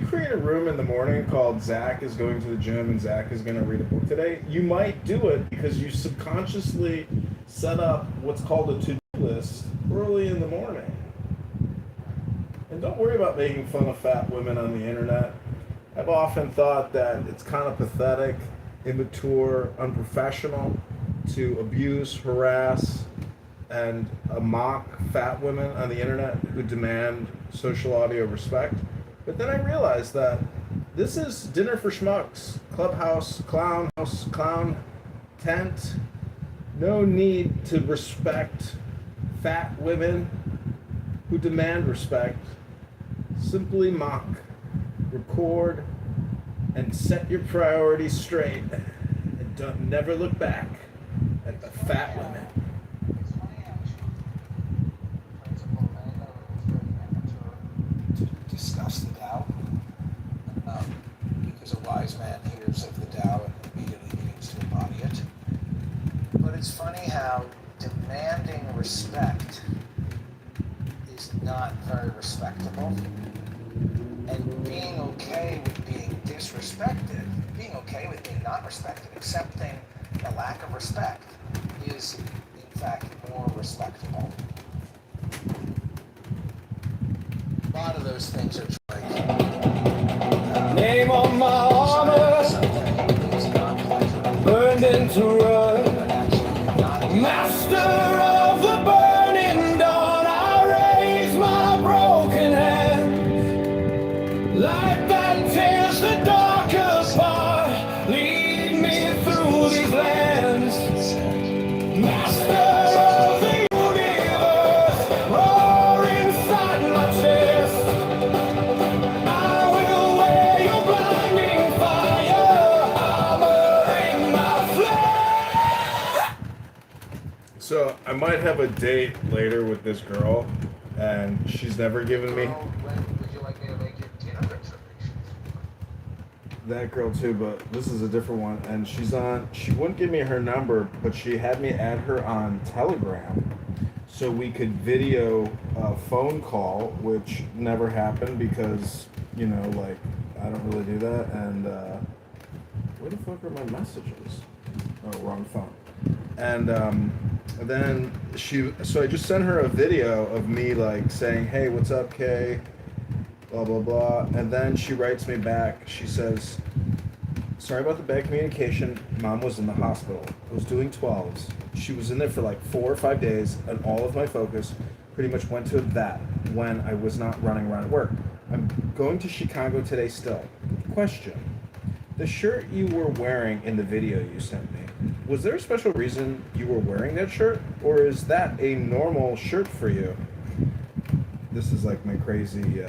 create a room in the morning called Zach is going to the gym and Zach is going to read a book today, you might do it because you subconsciously set up what's called a to-do list early in the morning. And don't worry about making fun of fat women on the internet. I've often thought that it's kind of pathetic, immature, unprofessional to abuse, harass, and mock fat women on the internet who demand social audio respect. But then I realized that this is dinner for schmucks, clubhouse, clown house, clown tent. No need to respect fat women who demand respect. Simply mock, record, and set your priorities straight. And don't never look back at the fat women. Discuss the Tao, because a wise man hears of the Tao and immediately begins to embody it. But it's funny how demanding respect is not very respectable, and being okay with being disrespected, being okay with being not respected, accepting the lack of respect is in fact more respectable. A lot of those things are like Name on my armor, burned into rust. Master of the burning dawn, I raise my broken hand. Light that tears the dark apart, lead me through these lands. Master of the universe, roar inside my chest. I will wear your blinding fire, armor in my flesh. So I might have a date later with this girl, and she's never given me when would you like me to make your dinner reservations? that girl too, but this is a different one. And she wouldn't give me her number, but she had me add her on Telegram so we could video a phone call, which never happened because, like, I don't really do that. And where the fuck are my messages? Oh, wrong phone. And then so I just sent her a video of me, like, saying, hey, what's up, Kay? Blah, blah, blah. And then she writes me back. She says, sorry about the bad communication. Mom was in the hospital. I was doing 12s. She was in there for like 4 or 5 days, and all of my focus pretty much went to that when I was not running around at work. I'm going to Chicago today still. Question. The shirt you were wearing in the video you sent me, was there a special reason you were wearing that shirt? Or is that a normal shirt for you? This is like my crazy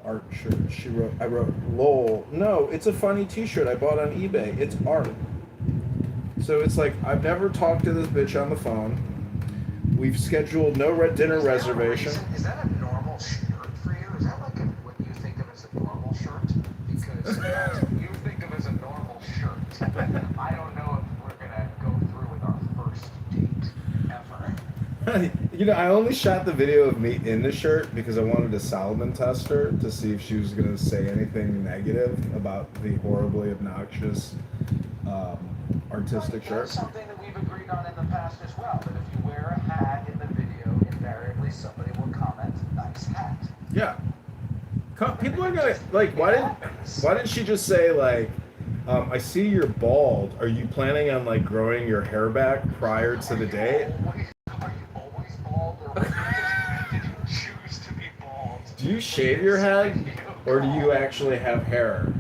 art shirt. I wrote, lol. No, it's a funny t-shirt I bought on eBay. It's art. So it's like, I've never talked to this bitch on the phone. We've scheduled no dinner reservation. Is that a normal shirt for you? Is that like what you think of as a normal shirt? Because that's what you think of as a normal shirt. I don't know if we're going to go through with our first date ever. I only shot the video of me in the shirt because I wanted to Solomon test her to see if she was going to say anything negative about the horribly obnoxious artistic shirt. That's something that we've agreed on in the past as well, that if you wear a hat in the video, invariably somebody will comment, nice hat. Yeah. People are gonna, like, why didn't she just say, like, I see you're bald. Are you planning on, like, growing your hair back prior to the date? Are you always bald, or did you choose to be bald? Do you shave your head, or do you actually have hair?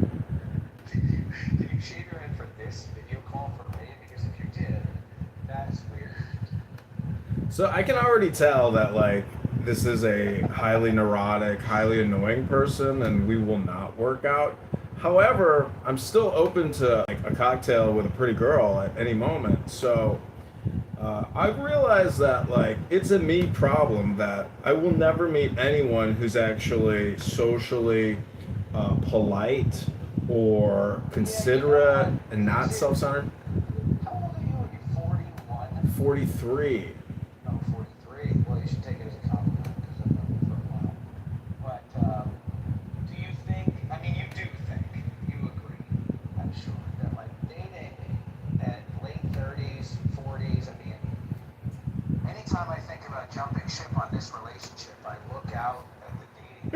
Did you shave your head for this video call for me? Because if you did, that is weird. So I can already tell that, like, this is a highly neurotic, highly annoying person, and we will not work out. However, I'm still open to, like, a cocktail with a pretty girl at any moment. So I've realized that, like, it's a me problem that I will never meet anyone who's actually socially polite or considerate and not self-centered. How old are you? Are you 41? 43. Oh, 43. Well, you should take it as a compliment because I've known you for a while. But do you think time I think about jumping ship on this relationship, I look out at the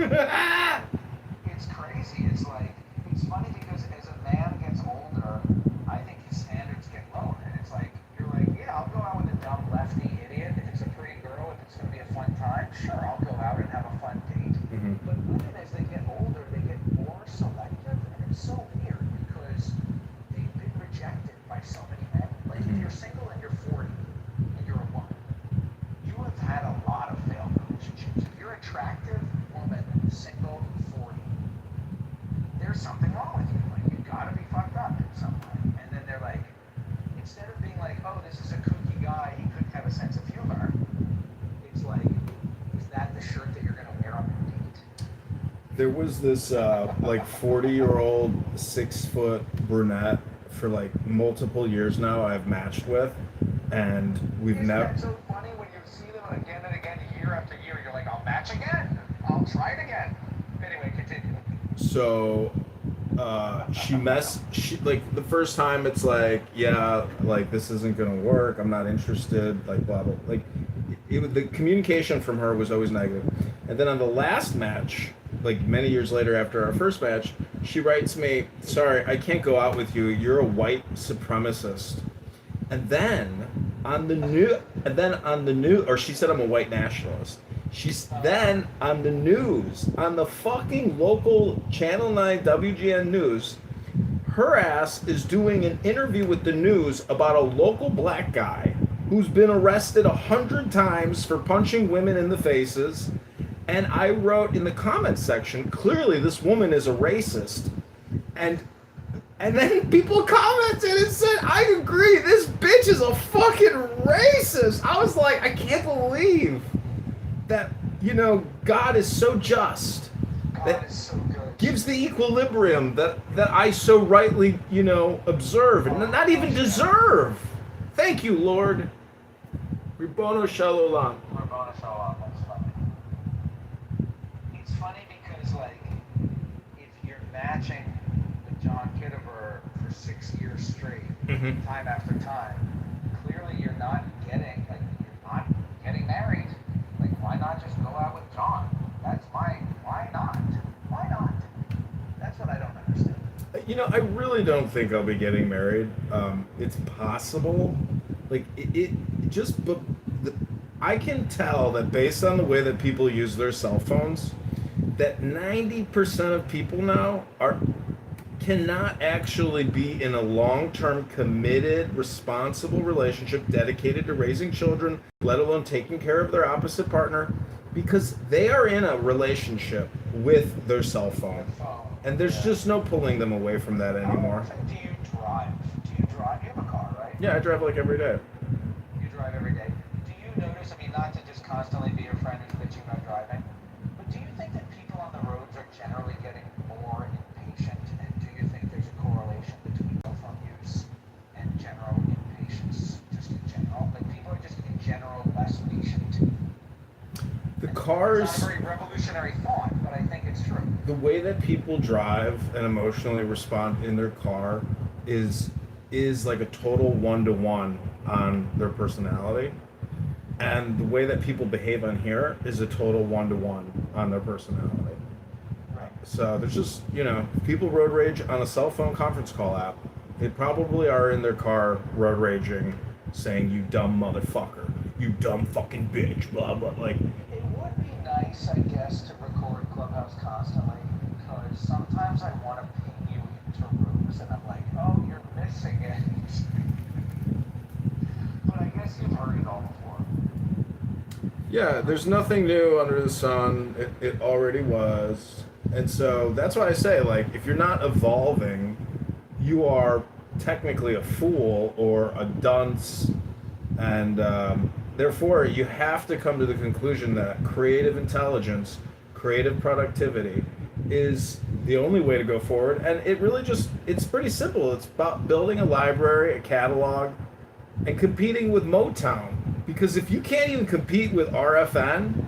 dating. It's crazy. It's like, it's funny because as a man gets older, I think his standards get lower. And it's like, you're like, yeah, I'll go out with a dumb lefty idiot. If it's a pretty girl, if it's going to be a fun time, sure, I'll go out and have a fun date. Mm-hmm. But women, as they get older, they get more selective. And it's so weird because they've been rejected by so many men. Like, if you're single and you're 40 and you're a woman, you have had a lot of failed relationships. If you're an attractive woman, single, 40, there's something wrong with you. Like, you gotta be fucked up in some way. And then they're like, instead of being like, oh, this is a kooky guy, he could have a sense of humor, it's like, is that the shirt that you're gonna wear on your date? There was this like 40-year-old 6-foot brunette for like multiple years now I've matched with, and we've never. Isn't that so funny when you see them again and again, year after year? You're like, I'll match again. I'll try it again. Anyway, continue. So she like the first time it's like, yeah, like this isn't gonna work, I'm not interested, like blah blah, like the communication from her was always negative. And then on the last match, like many years later after our first match, she writes me, sorry, I can't go out with you, you're a white supremacist. And then on the new, or she said I'm a white nationalist. She's then on the news, on the fucking local Channel 9 WGN News, her ass is doing an interview with the news about a local black guy who's been arrested 100 times for punching women in the faces. And I wrote in the comments section, clearly this woman is a racist. And then people commented and said, I agree, this bitch is a fucking racist. I was like, I can't believe that, you know, God is so just. God is so good. Gives the equilibrium that I so rightly, you know, observe and not even deserve. Thank you, Lord. Ribono Shalom. Rabboni Shalom, that's funny. It's funny because, like, if you're matching with John Kitover for 6 years straight, time after time, clearly you're not getting married. Like, why not just go out with John? Why not? Why not? That's what I don't understand. You know, I really don't think I'll be getting married. It's possible. Like, I can tell that based on the way that people use their cell phones, that 90% of people now cannot actually be in a long-term, committed, responsible relationship dedicated to raising children, let alone taking care of their opposite partner, because they are in a relationship with their cell phone. And there's just no pulling them away from that anymore. Do you drive? You have a car, right? Yeah, I drive like every day. You drive every day. Do you notice, I mean, not to just constantly be your friend who's bitching about driving, but do you think that people on the roads are generally getting more impatient? And do you think there's a correlation between cell phone use and general impatience, just in general? Like, people are just in general less patient. The cars. It's not a very revolutionary thought, but I think it's true. The way that people drive and emotionally respond in their car is like a total 1-to-1 on their personality, and the way that people behave on here is a total 1-to-1 on their personality. Right. So there's just, you know, people road rage on a cell phone conference call app. They probably are in their car road raging, saying, you dumb motherfucker, you dumb fucking bitch, blah blah. Like, it would be nice, I guess, to record Clubhouse constantly, because sometimes I want to ping you into rooms and I'm like, oh, you're missing it. But I guess you've heard it all before. yeah, there's nothing new under the sun. It already was. And so that's why I say, like, if you're not evolving, you are technically a fool or a dunce. And therefore, you have to come to the conclusion that creative intelligence, creative productivity is the only way to go forward. And it really just, it's pretty simple. It's about building a library, a catalog, and competing with Motown. Because if you can't even compete with RFN,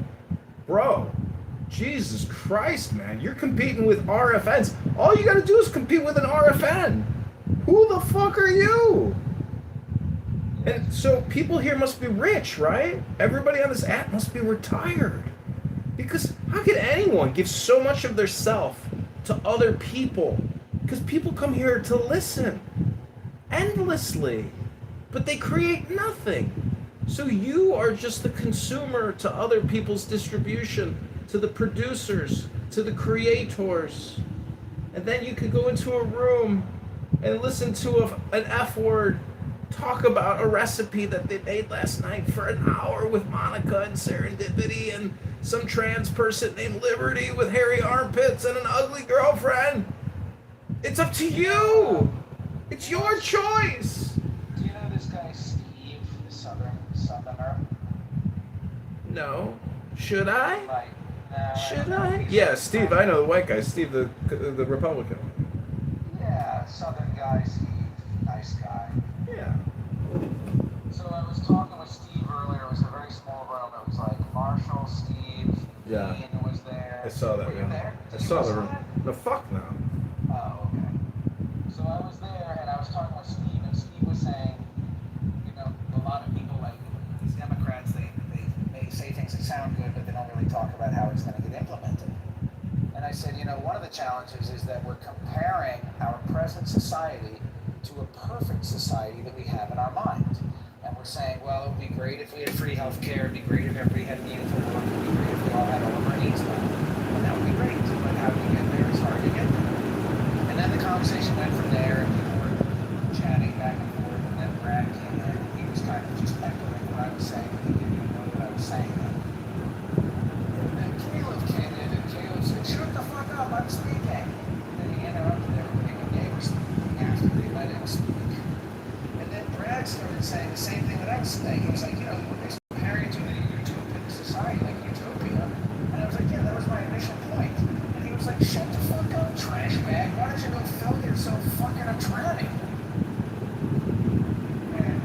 bro, Jesus Christ, man, you're competing with RFNs. All you gotta do is compete with an RFN. Who the fuck are you? And so people here must be rich, right? Everybody on this app must be retired. Because how could anyone give so much of their self to other people? Because people come here to listen endlessly, but they create nothing. So you are just the consumer to other people's distribution, to the producers, to the creators. And then you could go into a room and listen to an F word talk about a recipe that they made last night for an hour with Monica and Serendipity and some trans person named Liberty with hairy armpits and an ugly girlfriend. It's up to you. It's your choice. Do you know this guy Steve, the Southerner? No. Should I? Like, Should I? Yeah, Steve. I know the white guy. Steve, the Republican. Yeah, Southern guy, Steve, nice guy. Yeah. So I was talking with Steve earlier. It was a very small room. It was like Marshall, Steve, Yeah. Ian was there. I saw that. Were you there? I saw the room. No, fuck no. Oh, okay. So I was there and I was talking with Steve, and Steve was saying, you know, a lot of people like these Democrats, they say things that sound good, but they don't really talk about how it's going to get implemented. And I said, you know, one of the challenges is that we're comparing our present society to a perfect society that we have in our mind. And we're saying, well, it would be great if we had free health care, it would be great if everybody had meaningful work, it would be great if we all had all of our needs met. And that would be great, but how do we get there? It's hard to get there. And then the conversation went from there, and people were chatting back and forth, and then Brad came in, and he was kind of just echoing what I was saying, but he didn't even know what I was saying then. And then Caleb came in, and Caleb said, shut the fuck up, I'm speaking. And then he interrupted everybody when they were speaking after they let him speak. And then Brad started saying the same thing that I was saying. He was like, you know, they're comparing to a utopian society, like utopia. And I was like, yeah, that was my initial point. And he was like, shut the fuck up, trash bag. Why don't you go fill yourself fucking a tranny? And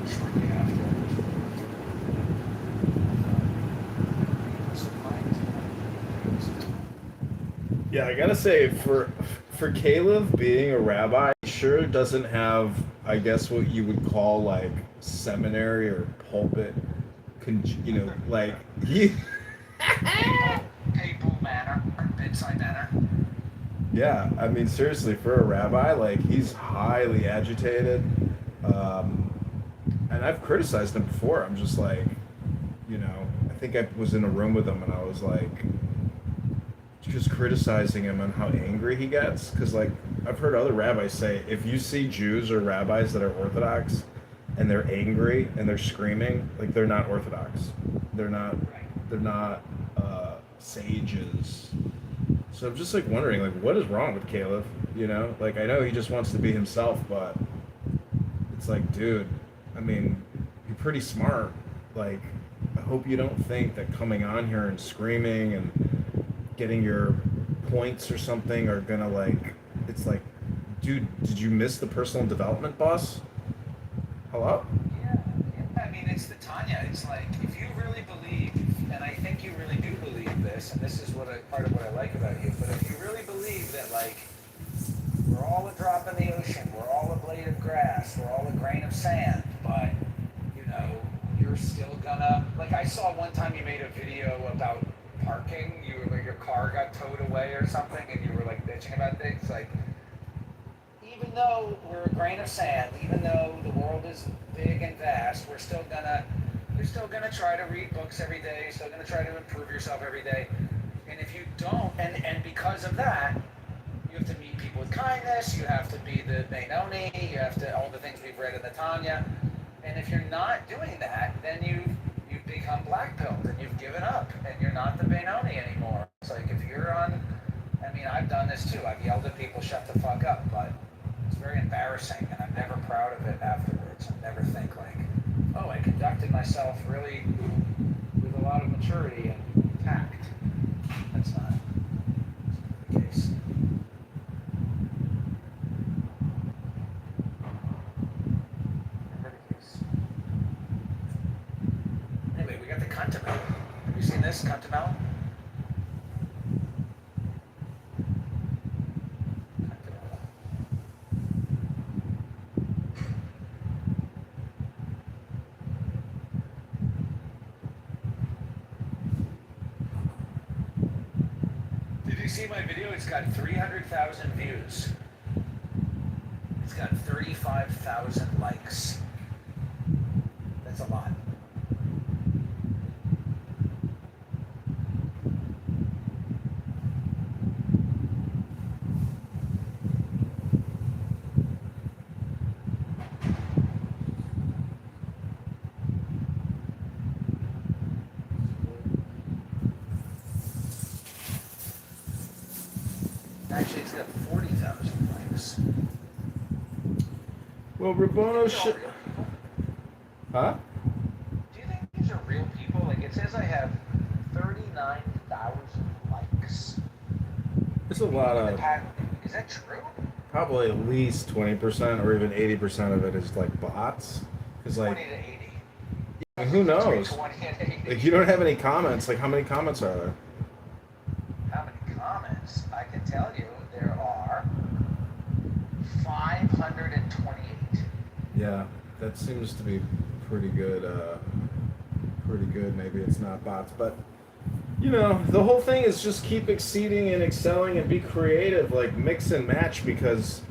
shortly after, Yeah, I gotta say, for Caleb being a rabbi, he sure doesn't have, I guess, what you would call like seminary or pulpit, you know, like he. papal manner, or bedside manner. Yeah, I mean, seriously, for a rabbi, like he's highly agitated, and I've criticized him before. I'm just like, you know, I think I was in a room with him and I was like, just criticizing him on how angry he gets, because like I've heard other rabbis say, if you see Jews or rabbis that are Orthodox and they're angry and they're screaming, like they're not Orthodox, they're not sages. So I'm just like wondering, like, what is wrong with Caleb? You know, like I know he just wants to be himself, but it's like, dude, I mean, you're pretty smart. Like, I hope you don't think that coming on here and screaming and getting your points or something are gonna like, it's like, dude, did you miss the personal development bus? Hello? Yeah, I mean, it's the Tanya. It's like, if you really believe, and I think you really do believe this, and this is part of what I like about you, but if you really believe that, like, we're all a drop in the ocean, we're all a blade of grass, we're all a grain of sand, but, you know, you're still gonna, like, I saw one time you made a video about parking, your car got towed away or something, and you were, like, bitching about things, like, even though we're a grain of sand, even though the world is big and vast, you're still gonna try to read books every day, you're still gonna try to improve yourself every day. And if you don't, and because of that, you have to meet people with kindness, you have to be the Benoni, you have to, all the things we've read in the Tanya. And if you're not doing that, then you've become black-pilled and you've given up and you're not the Benoni anymore. It's like if you're on, I mean, I've done this too. I've yelled at people, shut the fuck up, but it's very embarrassing and I'm never proud of it afterwards. I never think like, oh, I conducted myself really with a lot of maturity and tact. That's not the case. Anyway, we got the Cuntamel. Have you seen this Cuntamel? see my video? It's got 300,000 views. It's got 35,000 likes. That's a lot. Actually, it's got 40,000 likes. Well, Rabono shit. Huh? Do you think these are real people? Like, it says I have 39,000 likes. It's a lot of... Is that true? Probably at least 20% or even 80% of it is like bots. Cause like 20 to 80. And who knows? 20 and 80. Like, you don't have any comments. Like, how many comments are there? How many comments? I can tell you there are 528. Yeah, that seems to be pretty good. Pretty good. Maybe it's not bots, but you know, the whole thing is just keep exceeding and excelling and be creative, like mix and match, because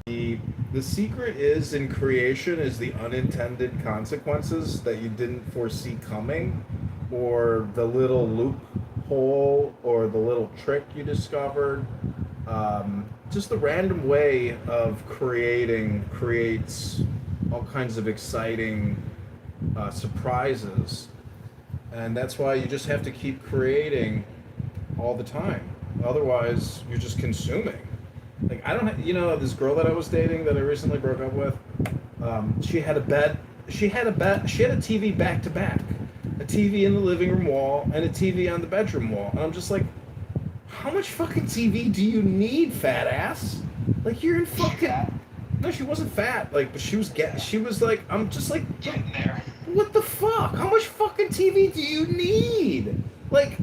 the secret is in creation is the unintended consequences that you didn't foresee coming, or the little loophole or the little trick you discovered. Just the random way of creating creates all kinds of exciting surprises. And that's why you just have to keep creating all the time. Otherwise, you're just consuming. Like, I don't, you know, this girl that I was dating that I recently broke up with, she had a TV back to back, a TV in the living room wall and a TV on the bedroom wall. And I'm just like, how much fucking TV do you need, fat ass? Like, you're in fucking... No, she wasn't fat, like, but she was like, I'm just like, getting there. What the fuck? How much fucking TV do you need? Like,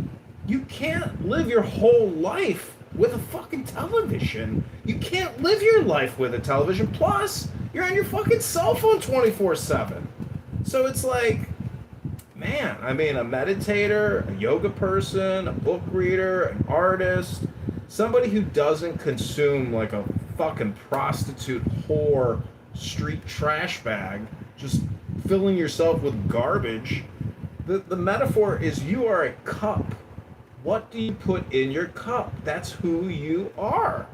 you can't live your whole life with a fucking television. You can't live your life with a television. Plus, you're on your fucking cell phone 24/7. So it's like, man, I mean, a meditator, a yoga person, a book reader, an artist, somebody who doesn't consume like a fucking prostitute, whore, street trash bag, just filling yourself with garbage. The metaphor is you are a cup. What do you put in your cup? That's who you are.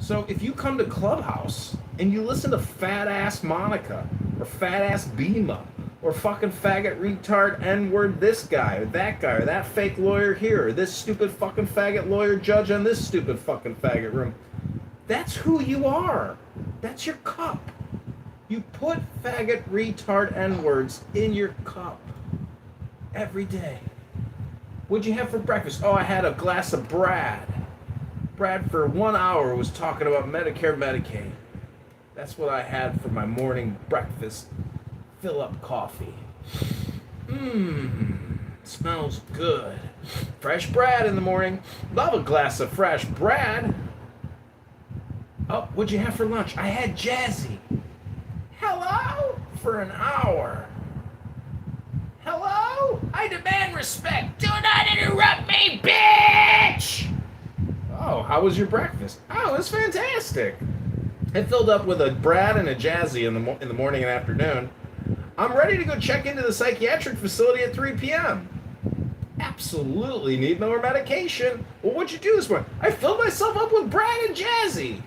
So if you come to Clubhouse and you listen to fat ass Monica or fat ass Bima or fucking faggot retard N-word this guy or that fake lawyer here or this stupid fucking faggot lawyer judge on this stupid fucking faggot room, that's who you are. That's your cup. You put faggot, retard, N-words in your cup every day. What'd you have for breakfast? Oh, I had a glass of Brad. Brad for 1 hour was talking about Medicare, Medicaid. That's what I had for my morning breakfast. Fill up coffee. Smells good. Fresh Brad in the morning. Love a glass of fresh Brad. Oh, what'd you have for lunch? I had Jazzy. Hello? For an hour. Hello? I demand respect. Do not interrupt me, bitch! Oh, how was your breakfast? Oh, it was fantastic. It filled up with a Brad and a Jazzy in the morning and afternoon. I'm ready to go check into the psychiatric facility at 3 p.m. Absolutely need more medication. Well, what'd you do this morning? I filled myself up with Brad and Jazzy.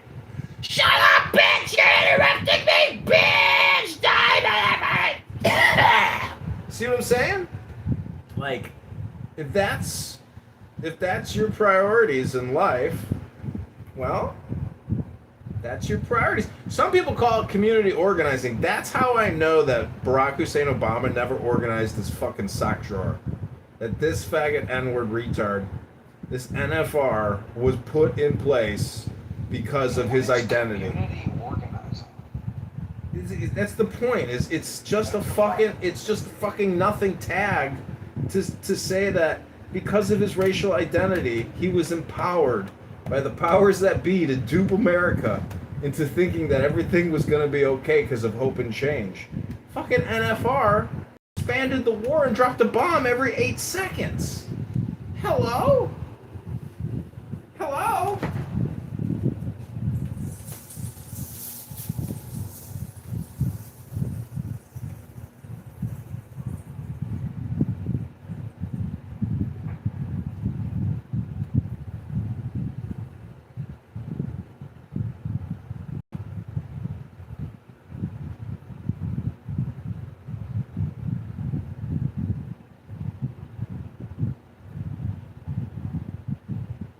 Shut up, bitch! You're interrupting me, bitch! See what I'm saying? Like, if that's your priorities in life, well, that's your priorities. Some people call it community organizing. That's how I know that Barack Hussein Obama never organized his fucking sock drawer. That this faggot N-word retard, this NFR, was put in place because of his identity. Community organizing. That's the point. It's just a fucking nothing tag to say that because of his racial identity, he was empowered by the powers that be to dupe America into thinking that everything was going to be okay because of hope and change. Fucking NFR expanded the war and dropped a bomb every 8 seconds. Hello? hello.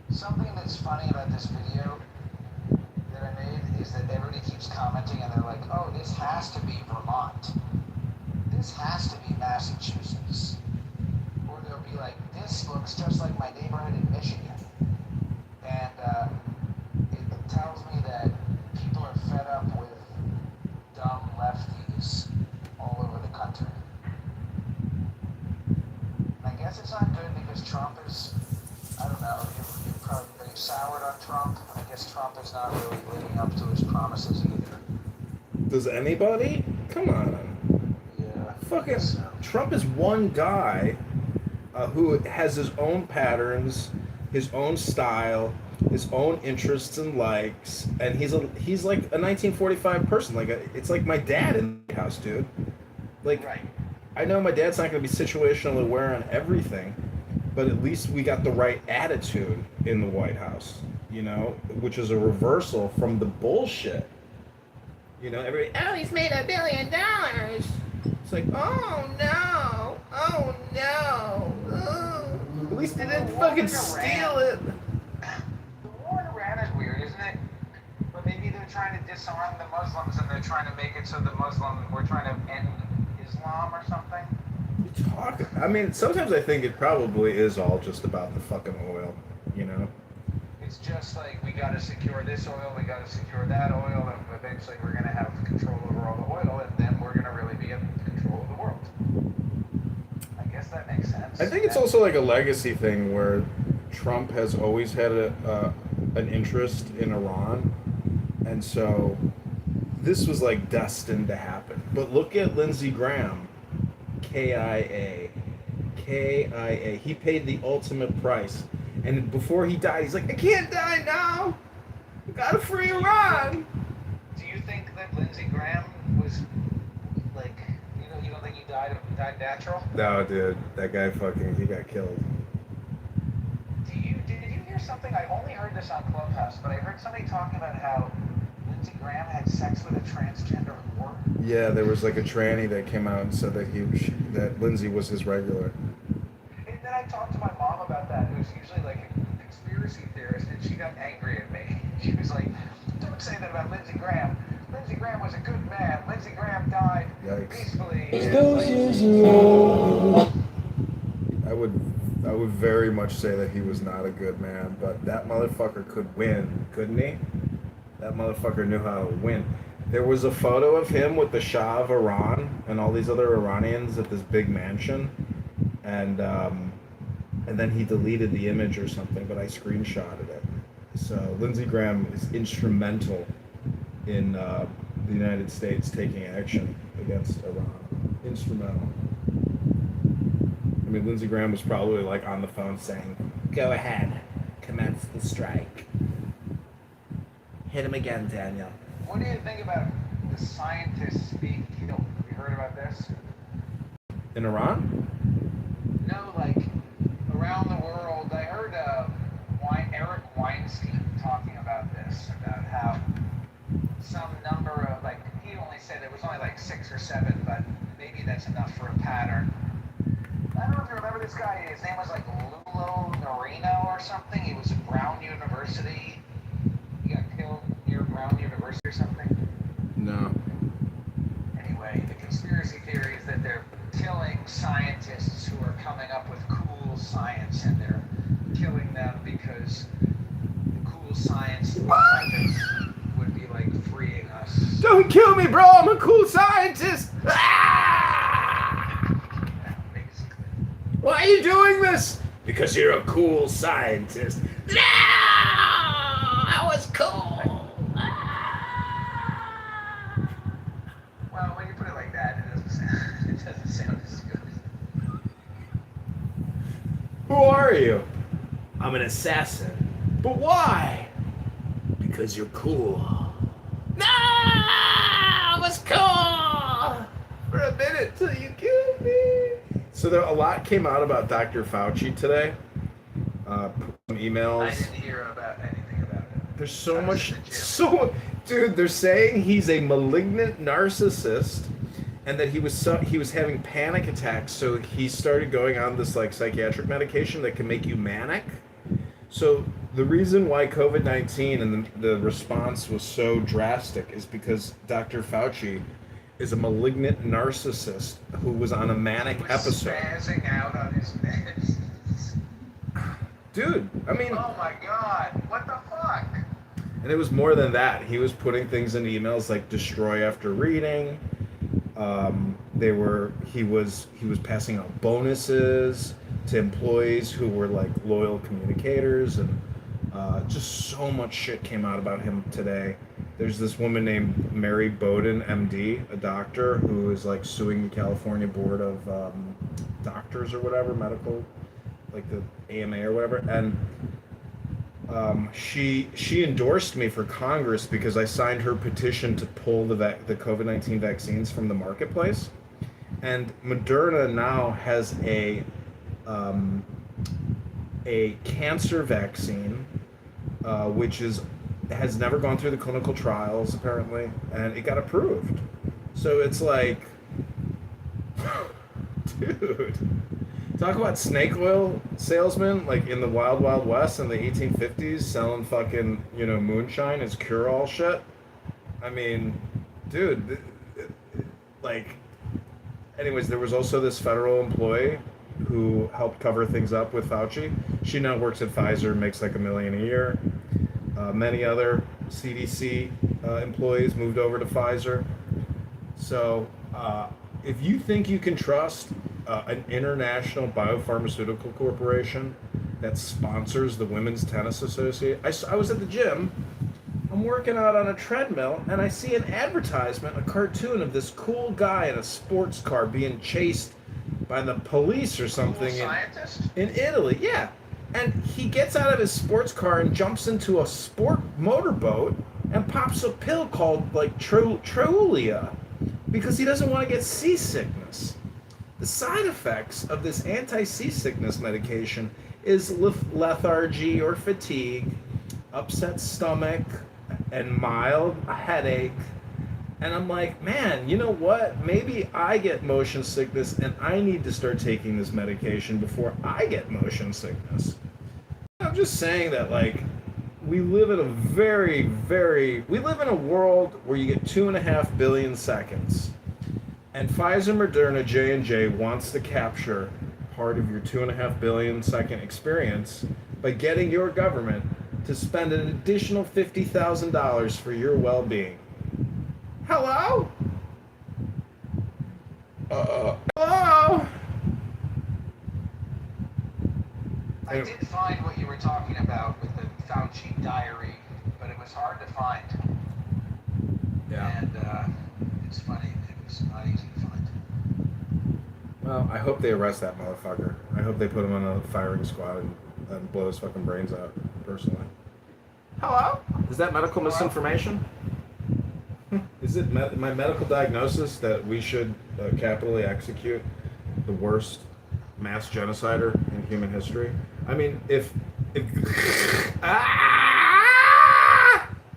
Something that's funny about this video that I made is that everybody keeps commenting and they're like, oh, this has to be Vermont. This has to be Massachusetts. Or they'll be like, this looks just like my neighborhood in Michigan. And it tells me that people are fed up with dumb lefties all over the country. I guess it's not good because Trump is, I don't know, you're probably pretty soured on Trump. I guess Trump is not really living up to his promises either. Does anybody? Come on. Yeah. Fucking So. Trump is one guy who has his own patterns, his own style, his own interests and likes, and he's like a 1945 person. Like it's like my dad in the house, dude. Like, Right. I know my dad's not going to be situationally aware on everything, but at least we got the right attitude in the White House, you know, which is a reversal from the bullshit. You know, everybody, oh, he's made $1 billion. It's like, oh no, oh no. Oh. At least they didn't fucking steal it. The war in Iran is weird, isn't it? But maybe they're trying to disarm the Muslims and they're trying to make it so the Muslims, we're trying to end Islam or something. I mean, sometimes I think it probably is all just about the fucking oil, you know? It's just like, we gotta secure this oil, we gotta secure that oil, and eventually we're gonna have control over all the oil, and then we're gonna really be in control of the world. I guess that makes sense. I think it's also like a legacy thing where Trump has always had an interest in Iran, and so this was like destined to happen. But look at Lindsey Graham, KIA. He paid the ultimate price. And before he died, he's like, I can't die now. I gotta free Iran. Do you think that Lindsey Graham was like, you don't think he died natural? No, dude, that guy he got killed. Did you hear something? I only heard this on Clubhouse, but I heard somebody talking about how Lindsey Graham had sex with a transgender whore. Yeah, there was like a tranny that came out and said that Lindsey was his regular. And then I talked to my mom about that, who's usually like a conspiracy theorist, and she got angry at me. She was like, don't say that about Lindsey Graham. Lindsey Graham was a good man. Lindsey Graham died peacefully. I would very much say that he was not a good man, but that motherfucker could win, couldn't he? That motherfucker knew how to win. There was a photo of him with the Shah of Iran and all these other Iranians at this big mansion, and then he deleted the image or something, but I screenshotted it. So Lindsey Graham is instrumental in the United States taking action against Iran. Instrumental. I mean, Lindsey Graham was probably like on the phone saying, "Go ahead, commence the strike. Hit him again, Daniel." What do you think about the scientists being killed? Have you heard about this? In Iran? No, like around the world. I heard Eric Weinstein talking about this, about how some number of, like, he only said it was only like 6 or 7, but maybe that's enough for a pattern. I don't know if you remember this guy. His name was like Lulo Norino or something. He was at Brown University. He got killed near Brown University or something. No. Anyway, the conspiracy theory is that they're killing scientists who are coming up with cool science, and they're killing them because the cool science would be like freeing us. Don't kill me, bro! I'm a cool scientist! Why are you doing this? Because you're a cool scientist. No! I was cool! Well, when you put it like that, it doesn't sound as good. Who are you? I'm an assassin. But why? Because you're cool. No, I was cool for a minute till you killed me. So a lot came out about Dr. Fauci today. Some emails. I didn't hear about anything about it. There's so I was much. in the gym. So, dude, they're saying he's a malignant narcissist, and that he was having panic attacks. So he started going on this like psychiatric medication that can make you manic. So the reason why COVID-19 and the response was so drastic is because Dr. Fauci is a malignant narcissist who was on a manic He was episode. spazzing out on his meds. Dude, I mean, Oh my god, what the fuck? and it was more than that. He was putting things in emails like destroy after reading. He was passing out bonuses to employees who were like loyal communicators, and just so much shit came out about him today. There's this woman named Mary Bowden, MD, a doctor, who is like suing the California Board of Doctors or whatever, medical, like the AMA or whatever, and she endorsed me for Congress because I signed her petition to pull the COVID-19 vaccines from the marketplace, and Moderna now has a cancer vaccine, which has never gone through the clinical trials apparently, and it got approved. So it's like, dude. Talk about snake oil salesmen, like in the Wild Wild West in the 1850s, selling fucking, moonshine as cure-all shit. I mean, dude, like, anyways, there was also this federal employee who helped cover things up with Fauci. She now works at Pfizer, makes like $1 million a year. Many other CDC employees moved over to Pfizer. So, if you think you can trust an international biopharmaceutical corporation that sponsors the Women's Tennis Association. I was at the gym. I'm working out on a treadmill, and I see an advertisement, a cartoon of this cool guy in a sports car being chased by the police or something in Italy. Yeah. And he gets out of his sports car and jumps into a sport motorboat and pops a pill called, like, Trulia because he doesn't want to get seasickness. The side effects of this anti-seasickness medication is lethargy or fatigue, upset stomach, and mild headache. And I'm like, man, you know what? Maybe I get motion sickness and I need to start taking this medication before I get motion sickness. I'm just saying that, like, we live in a world where you get 2.5 billion seconds. And Pfizer, Moderna, J&J wants to capture part of your 2.5 billion second experience by getting your government to spend an additional $50,000 for your well-being. Hello? Hello? I did find what you were talking about with the Fauci diary, but it was hard to find. Yeah. And it's funny, it was not easy to find. Well, I hope they arrest that motherfucker. I hope they put him on a firing squad and blow his fucking brains out, personally. Hello? Is that medical misinformation? Is it my medical diagnosis that we should capitally execute the worst mass genocider in human history? I mean, if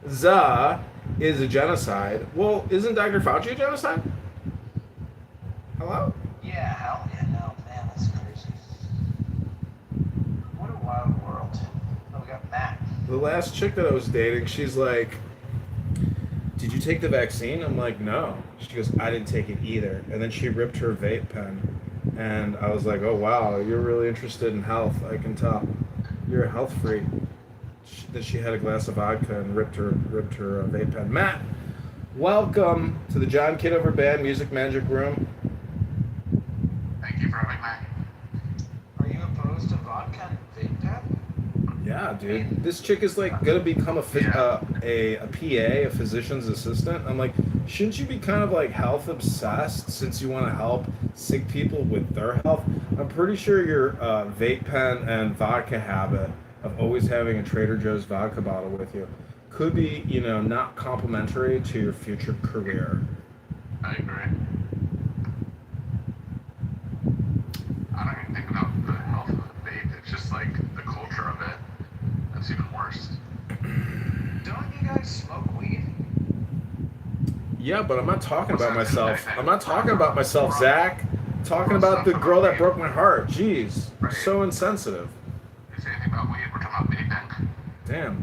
ZA is a genocide, well, isn't Dr. Fauci a genocide? Hello? Yeah, hell yeah, no, man, that's crazy. What a wild world. Oh, we got Matt. The last chick that I was dating, she's like, did you take the vaccine? I'm like, no. She goes, I didn't take it either. And then she ripped her vape pen. And I was like, oh, wow, you're really interested in health. I can tell. You're a health freak. Then she had a glass of vodka and ripped her vape pen. Matt, welcome to the John Kitover Band Music Magic Room. Thank you for having me. Are you opposed to vodka and vape pen? Yeah, dude. This chick is like gonna become a PA, a physician's assistant. I'm like, shouldn't you be kind of like health obsessed since you want to help sick people with their health? I'm pretty sure your vape pen and vodka habit of always having a Trader Joe's vodka bottle with you could be, not complimentary to your future career. I agree. I don't even think about the health of the vape. It's just like the culture of it. That's even worse. Don't you guys smoke weed? Yeah, but I'm not talking about myself. I'm not talking about myself, Zach. I'm talking about the girl that broke my heart. Jeez, so insensitive. You say anything about weed, we're talking about vaping. Damn.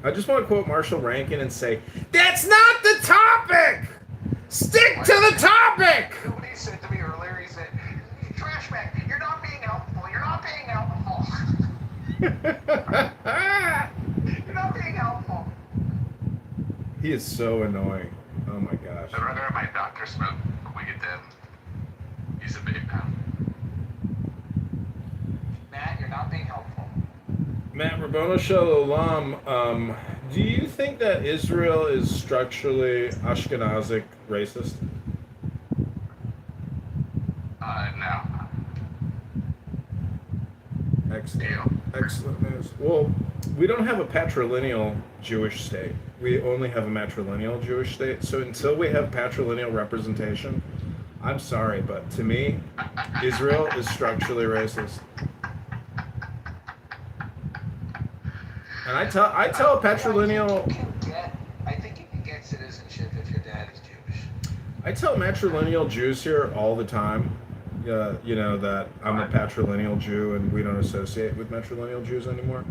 I just want to quote Marshall Rankin and say, "That's not the topic. Stick to the topic." Nobody said to me earlier, he said, "Trash bag, you're not being helpful. You're not being helpful. You're not being helpful." He is so annoying. Oh my gosh. I'd rather have my doctor smoke weed than use a vape pen. Matt, you're not being helpful. Matt Rabono Shalom, do you think that Israel is structurally Ashkenazic racist? No. Excellent news. Well, we don't have a patrilineal Jewish state. We only have a matrilineal Jewish state. So until we have patrilineal representation, I'm sorry, but to me, Israel is structurally racist. And I tell a patrilineal. I think you can get citizenship if your dad is Jewish. I tell matrilineal Jews here all the time, that I'm a patrilineal Jew and we don't associate with matrilineal Jews anymore.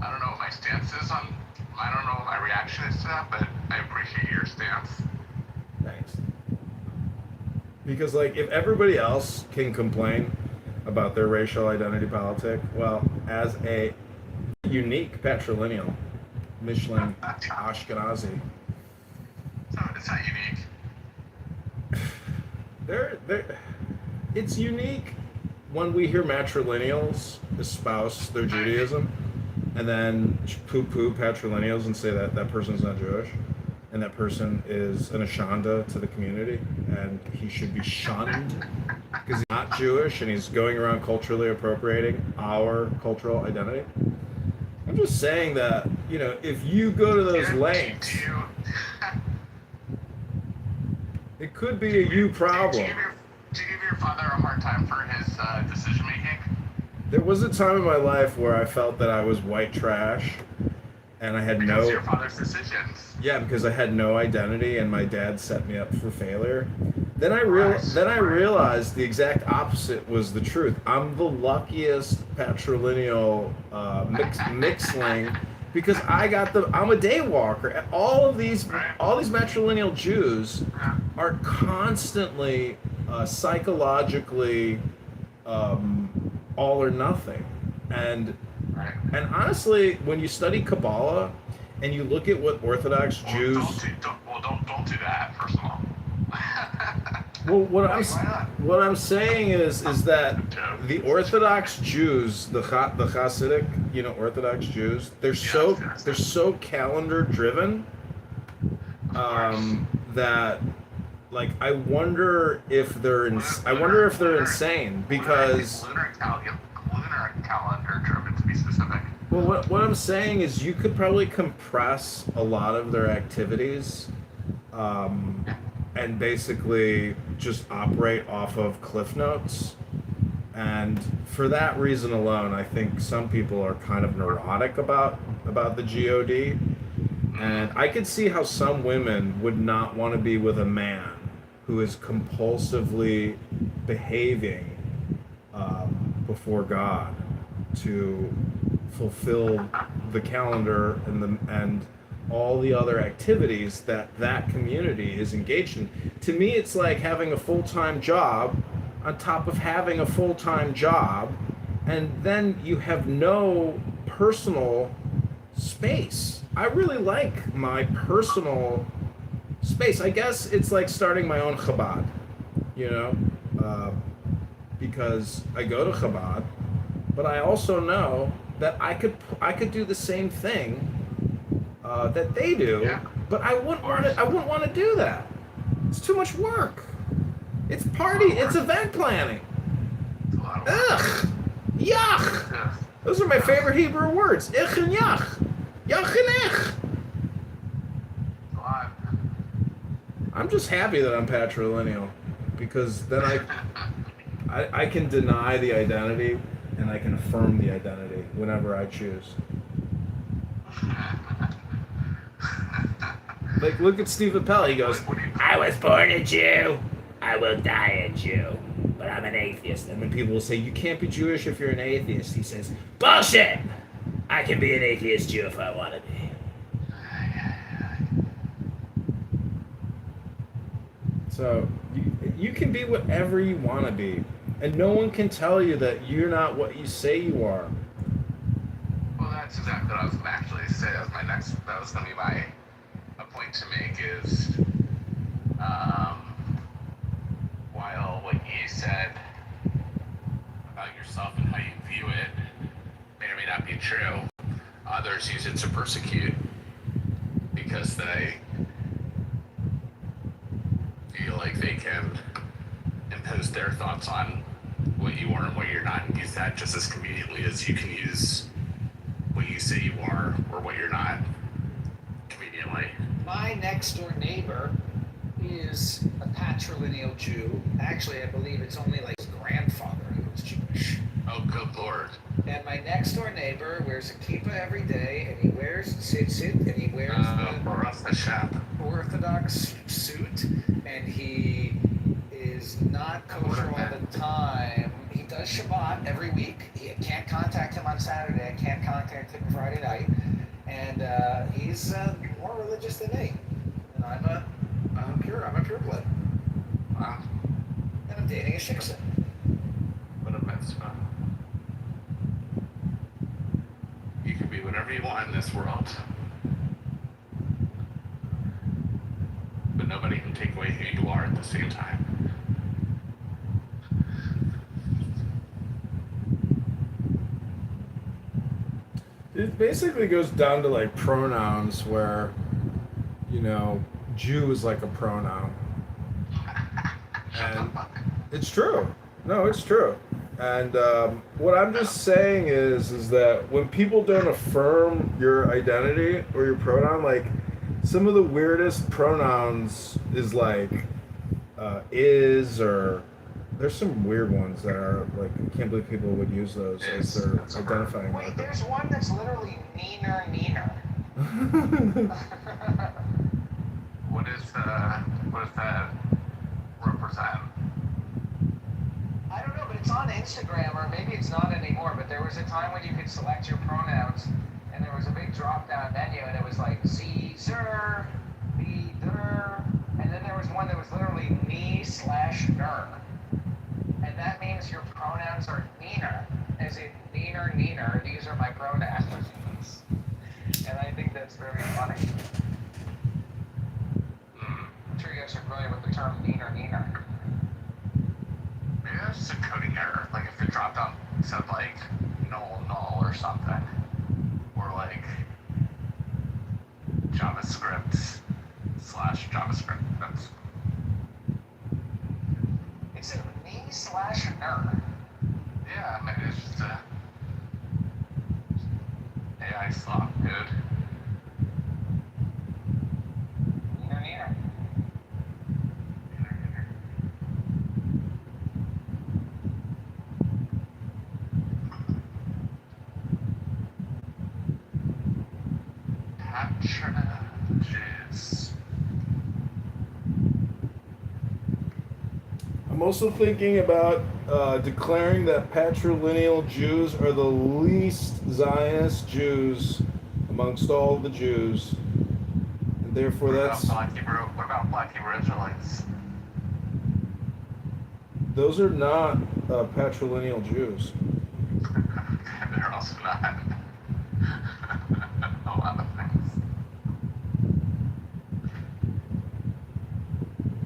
I don't know what my stance is on. I don't know what my reaction is to that, but I appreciate your stance. Thanks. Because if everybody else can complain about their racial identity politic, well, as a unique patrilineal, Michelin Ashkenazi, It's not unique. It's unique when we hear matrilineals espouse their Judaism and then poo-poo patrilineals and say that that person's not Jewish and that person is an Ashanda to the community and he should be shunned because he's not Jewish and he's going around culturally appropriating our cultural identity. I'm just saying that, if you go to those lengths, it could be a you problem. Do you give your father a hard time for his decision making? There was a time in my life where I felt that I was white trash, and I had Because your father's decisions. Yeah, because I had no identity, and my dad set me up for failure. Then I realized the exact opposite was the truth. I'm the luckiest patrilineal mixling. Because I'm a day walker. All these matrilineal Jews are constantly psychologically all or nothing, and honestly, when you study Kabbalah and you look at what Orthodox Jews don't do that. First of all. Well, what I'm saying is that the Orthodox Jews, the Hasidic, Orthodox Jews, they're so calendar driven that I wonder if they're insane because lunar calendar driven, to be specific. Well, what I'm saying is you could probably compress a lot of their activities and basically just operate off of Cliff Notes. And for that reason alone, I think some people are kind of neurotic about the GOD. And I could see how some women would not want to be with a man who is compulsively behaving before God to fulfill the calendar and all the other activities that community is engaged in. To me, it's like having a full-time job on top of having a full-time job, and then you have no personal space. I really like my personal space. I guess it's like starting my own Chabad, because I go to Chabad, but I also know that I could do the same thing that they do, but I wouldn't want to do that. It's too much work. It's event planning. lot of work. Ugh! Yuck! Yeah. Those are my favorite Hebrew words. Ich and yach. Yach and ich. A lot. I'm just happy that I'm patrilineal, because then I can deny the identity and I can affirm the identity whenever I choose. Like, look at Steve Appel. He goes, What do you I was born a Jew. I will die a Jew. But I'm an atheist. and when people will say, you can't be Jewish if you're an atheist, he says, Bullshit! I can be an atheist Jew if I want to be. so you can be whatever you want to be. And no one can tell you that you're not what you say you are. Well, that's exactly what I was going to actually say. That was going to be a point to make is, while what you said about yourself and how you view it may or may not be true, others use it to persecute because they feel like they can impose their thoughts on what you are and what you're not, and use that just as conveniently as you can use what you say you are or what you're not conveniently. My next door neighbor is a patrilineal Jew. Actually, I believe it's only like his grandfather who was Jewish. Oh, good lord. And my next door neighbor wears a kippah every day, and he wears tzitzit, and he wears The shop. the Orthodox suit, and he is not kosher all the time. He does Shabbat every week. I can't contact him on Saturday. I can't contact him Friday night. And he's more religious than me. And I'm a pureblood. Wow. And I'm dating a shiksa. What a mitzvah. You can be whatever you want in this world. But nobody can take away who you are at the same time. It basically goes down to like pronouns where, you know, Jew is like a pronoun. And it's true. No, it's true. And what I'm just saying is that when people don't affirm your identity or your pronoun, like some of the weirdest pronouns is like is, or there's some weird ones that are like, I can't believe people would use those as their identifying Wait, marker. there's one that's literally neener. What does that represent? I don't know, but it's on Instagram, or maybe it's not anymore, but there was a time when you could select your pronouns, and there was a big drop-down menu, and it was like Z, zer, B, der, and then there was one that was literally me/ner. And that means your pronouns are neener, as in neener, these are my pronouns. And I think that's very funny. I'm sure you guys are familiar with the term neener. Maybe that's just a coding error. Like if the drop down said like null or something. Or like JavaScript /JavaScript. That's It's a me/ner. yeah, maybe it's just a AI slop, dude. Neener. Patronages. I'm also thinking about declaring that patrilineal Jews are the least Zionist Jews amongst all the Jews, and therefore What that's about Black Hebrew Israelites? those are not patrilineal Jews. They're also not a lot of things.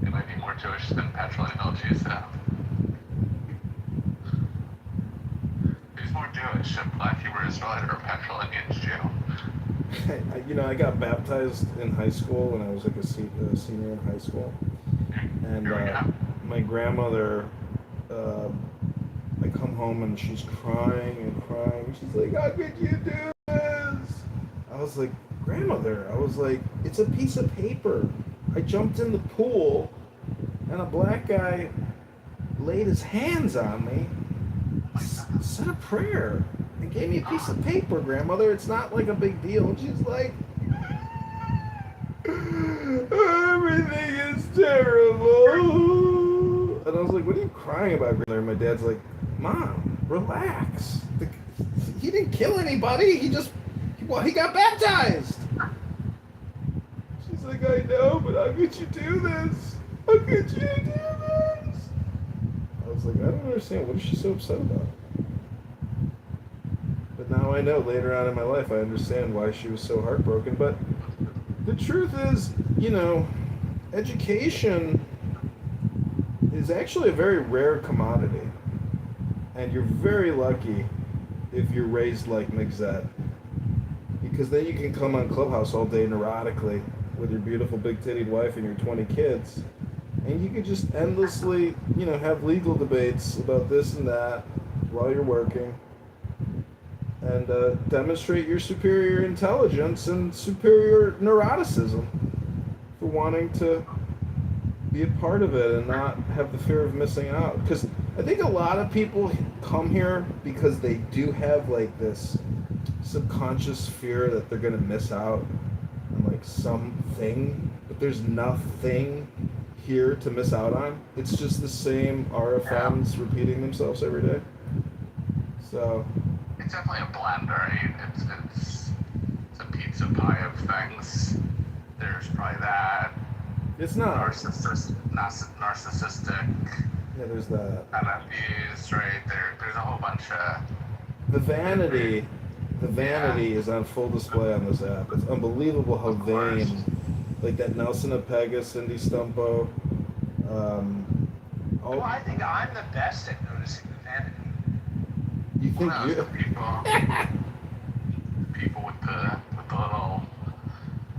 They might be more Jewish than patrilineal Jews, though. Who's more Jewish, a Black Hebrew Israelite or a patrilineal Jew? I got baptized in high school when I was like a senior in high school, and Here we go. my grandmother, I come home and she's crying and crying. She's like, how could you do this? I was like, grandmother, I was like, it's a piece of paper. I jumped in the pool and a black guy laid his hands on me, said a prayer, and gave me a piece of paper, grandmother. It's not like a big deal. And she's like, everything is terrible. And I was like, what are you crying about, grandmother? And my dad's like, Mom, relax. He didn't kill anybody. He got baptized. She's like, I know, but how could you do this? How could you do this? I was like, I don't understand. What is she so upset about? But now I know, later on in my life, I understand why she was so heartbroken. But the truth is, education is actually a very rare commodity. And you're very lucky if you're raised like Mixette. Because then you can come on Clubhouse all day neurotically with your beautiful big-titted wife and your 20 kids. And you could just endlessly, have legal debates about this and that while you're working. And demonstrate your superior intelligence and superior neuroticism for wanting to be a part of it and not have the fear of missing out. Because I think a lot of people come here because they do have like this subconscious fear that they're going to miss out on like something, but there's nothing here to miss out on. It's just the same RFMs repeating themselves every day. So it's definitely a blend, right? It's a pizza pie of things. There's probably that. It's not narcissistic. Yeah, there's that. NFTs, right? There's a whole bunch of the vanity is on full display on this app. It's unbelievable how vain, like that Nelson Apega, Cindy Stumpo. Well, I think I'm the best at noticing the vanity. You think people with the little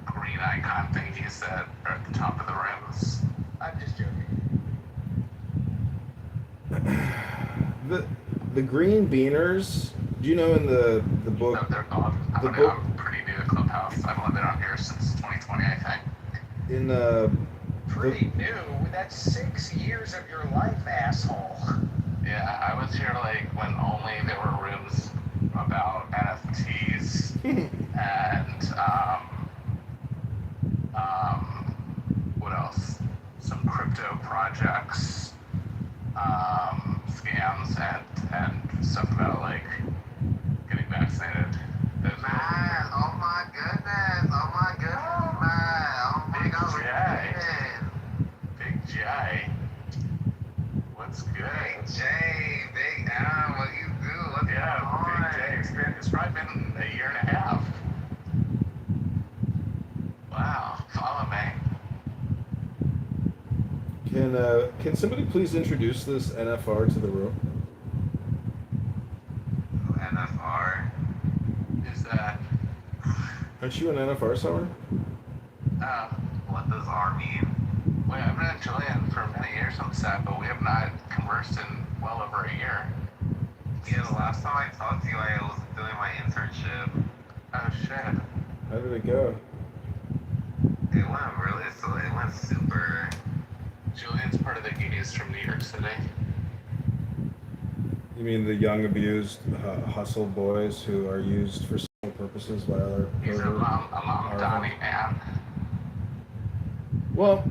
green icon thingies that are at the top of the rims. I'm just joking. The green beaners. Do you know in the book? No, they're gone. I'm pretty new to Clubhouse. I've only been on here since 2020, I think. In Pretty new? That's 6 years of your life, asshole. Yeah, I was here like when only there were rooms about NFTs and what else? Some crypto projects, scams, and stuff about like getting vaccinated. Man, oh my goodness, man, oh my god, Big J. What's good? Big J, Big Al, what you do? What's going on? Big J, it's probably been a year and a half. Wow, follow me. Can somebody please introduce this NFR to the room? NFR? Is that, Aren't you an NFR summer? What does R mean? wait, I've been in Chilean for many years on set, but we have not conversed in well over a year. Yeah, the last time I talked to you, I was doing my internship. Oh shit. How did it go? It went super. Julian's part of the Goonies from New York City. You mean the young abused hustle boys who are used for sexual purposes by other He's a mom Donnie man. Well,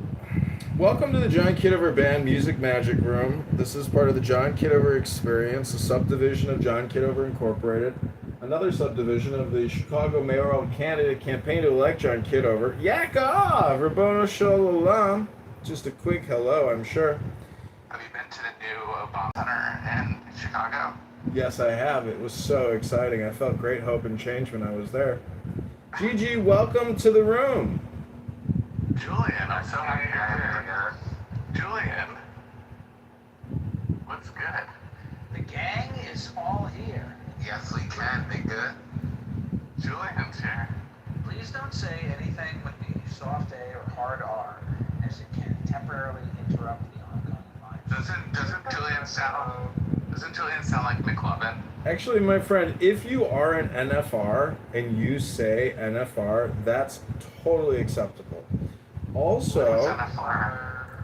welcome to the John Kitover Band Music Magic Room. This is part of the John Kitover Experience, a subdivision of John Kitover Incorporated, another subdivision of the Chicago mayoral candidate campaign to elect John Kitover. Yakov, Rabboni Shalom. Just a quick hello, I'm sure. Have you been to the new Obama Center in Chicago? Yes, I have. It was so exciting. I felt great hope and change when I was there. Gigi, welcome to the room. Julian, I'm so happy you're here. Julian, what's good? The gang is all here. Yes, we can, nigga. Julian's here. Please don't say anything with the soft A or hard R, as it can temporarily interrupt the ongoing line. Doesn't Julian sound Doesn't Julian sound like McLovin? Actually, my friend, if you are an NFR and you say NFR, that's totally acceptable. Also,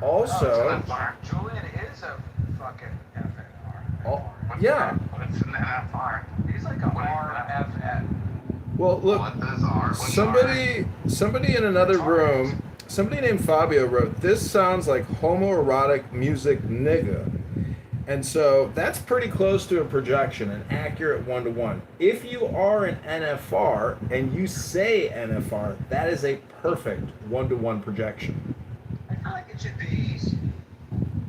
Julian is a fucking FNR. yeah. What's an NFR? He's like a RFN. Well, look, What does R? somebody in another room, somebody named Fabio wrote, "This sounds like homoerotic music, nigga." And so that's pretty close to a projection, an accurate 1-to-1. If you are an NFR and you say NFR, that is a perfect 1-to-1 projection. I feel like it should be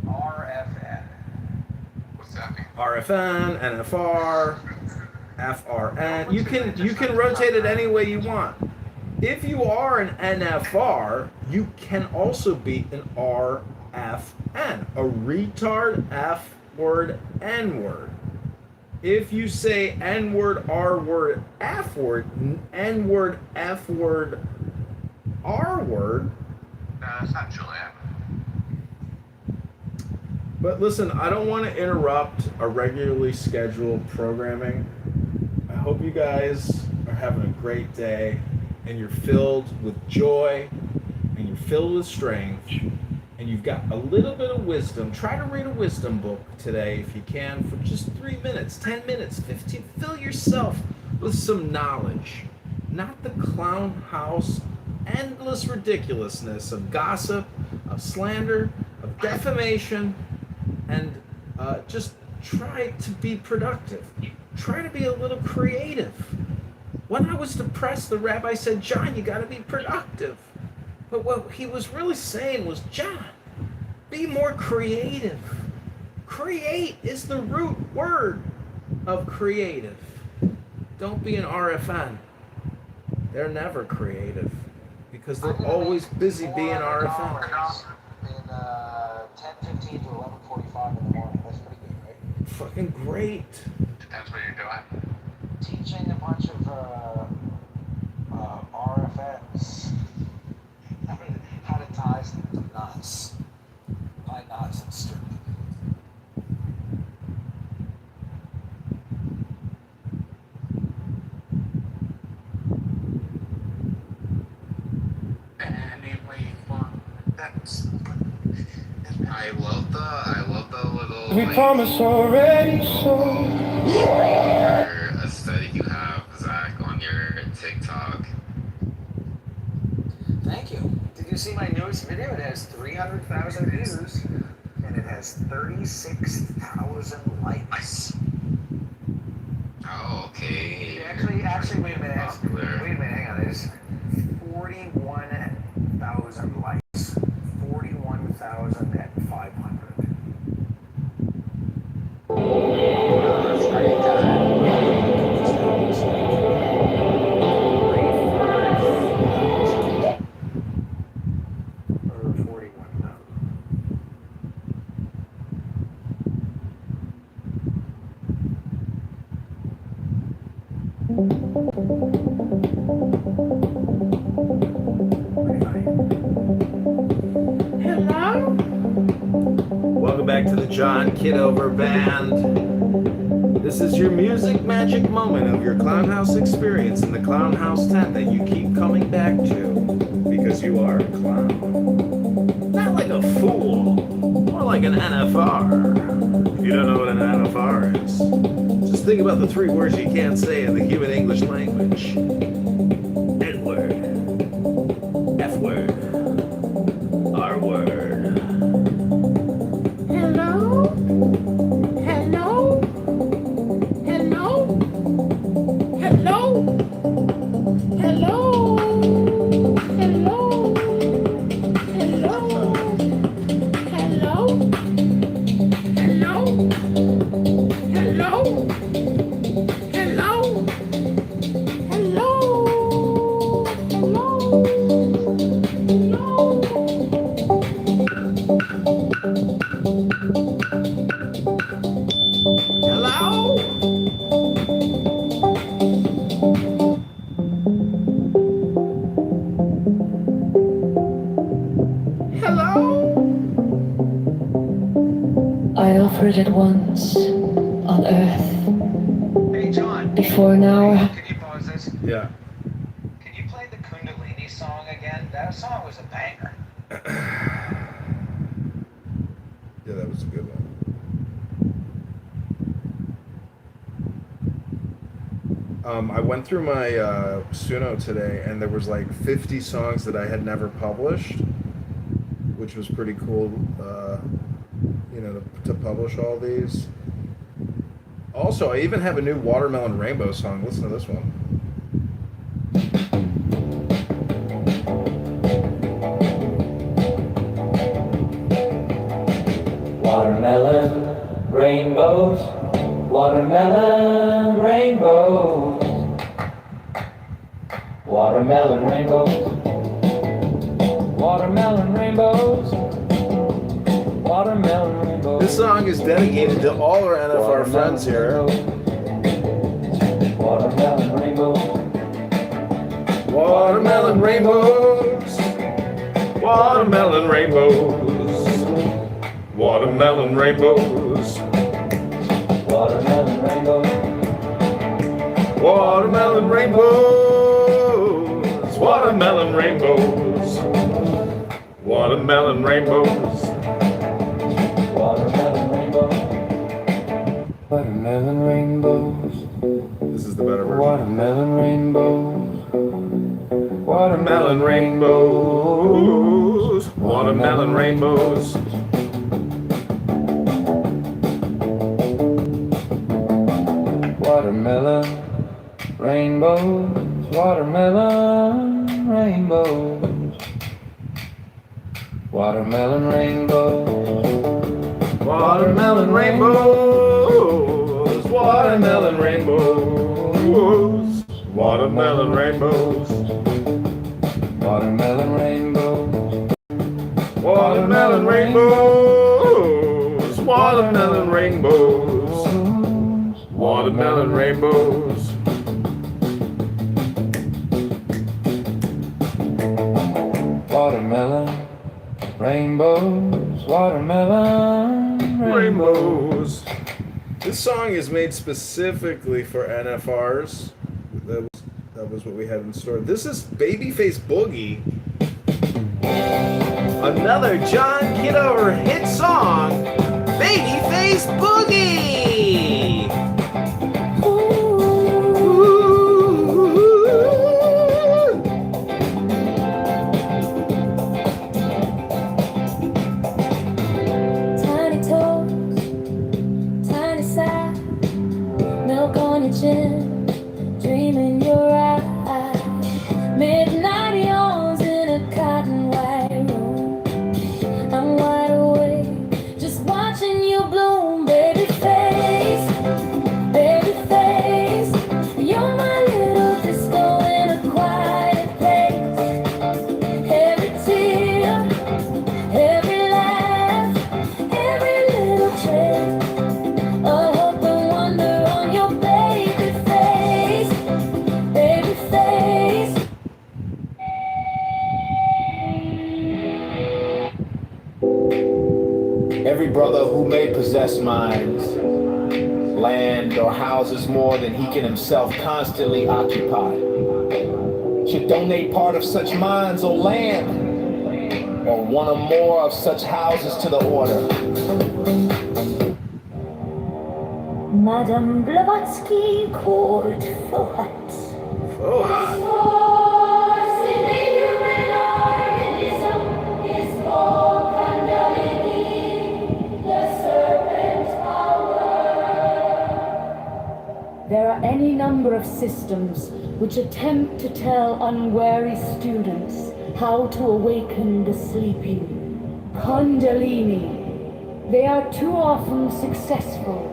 RFN. What's that mean? RFN, NFR, FRN. You can rotate it any way you want. If you are an NFR, you can also be an RFN, a retard F word N word. If you say N word, R word, F word, N word, F word, R word. No, that's not Julian. But listen, I don't want to interrupt a regularly scheduled programming. I hope you guys are having a great day and you're filled with joy and you're filled with strength and you've got a little bit of wisdom. Try to read a wisdom book today if you can for just 3 minutes, 10 minutes, 15. Fill yourself with some knowledge, not the clown house endless ridiculousness of gossip, of slander, of defamation, and just try to be productive. Try to be a little creative. When I was depressed, the rabbi said, "John, you got to be productive." But what he was really saying was, "John, be more creative." Create is the root word of creative. Don't be an RFN. They're never creative because they're always busy being RFN. In 10:15 to 11:45 in the morning. That's pretty good, right? Fucking great. Depends what you're doing. Teaching a bunch of RFNs how to tie some knots. Tie knots and string. Anyway, that's. I love the little. We like, promised already, so your aesthetic you have, Zach, on your TikTok. Thank you. Did you see my newest video? It has 300,000 views and it has 36,000 likes. Oh, okay. Actually, wait a minute. Popular. Wait a minute, hang on. There's 41,000 likes. 41,500. That's pretty Or 41,000. hello? Welcome back to the John Kitover Band. This is your music magic moment of your clown house experience in the clown house tent that you keep coming back to because you are a clown. Not like a fool, more like an NFR. If you don't know what an NFR is, just think about the 3 words you can't say in the human English language. N-word, F-word, R-word. Hello? Hello? Hello? Hello? Hello? Hello? Hello? Hello? Hello? Hello? Hello? Hello? Hello? Hello? Hello? I offered it once, on earth. Hey, John. Before now, Can you pause this? Yeah. Can you play the Kundalini song again? That song was a banger. Yeah, that was a good one. I went through my Suno today, and there was like 50 songs that I had never published, which was pretty cool. To publish all these. Also, I even have a new Watermelon Rainbow song. Listen to this one. Watermelon rainbows, watermelon rainbows, watermelon rainbows, watermelon rainbows, watermelon rainbows. This song is dedicated to all our NFR friends here. Watermelon rainbows, Watermelon rainbows, watermelon rainbows, watermelon rainbows, watermelon rainbows, watermelon rainbows, watermelon rainbows, watermelon rainbows. watermelon rainbows, watermelon rainbows, This is the better version. watermelon rainbows, Watermelon rainbows, watermelon rainbows. watermelon rainbows, watermelon rainbows, watermelon rainbows, Watermelon rainbows, watermelon rainbows, watermelon rainbows, watermelon rainbows, watermelon rainbows, watermelon rainbows, watermelon rainbows. watermelon rainbows, watermelon Rainbows. This song is made specifically for NFRs. That was what we had in store. This is Babyface Boogie. Another John Kitover hit song, Babyface Boogie. Tiny toes, tiny side, milk on your chin, dream in your eye. Midnight yawns in a cotton white room. I'm wide awake, just watching you bloom, baby face, baby face. You're my little disco in a quiet place. Every tear, every laugh, every little trace of hope and wonder on your baby face, baby face. Every brother who may possess minds, land or houses more than he can himself constantly occupy, should donate part of such minds or land, or one or more of such houses to the order. Madame Blavatsky called for what? Oh, hot. There are any number of systems which attempt to tell unwary students how to awaken the sleeping. Kundalini. They are too often successful,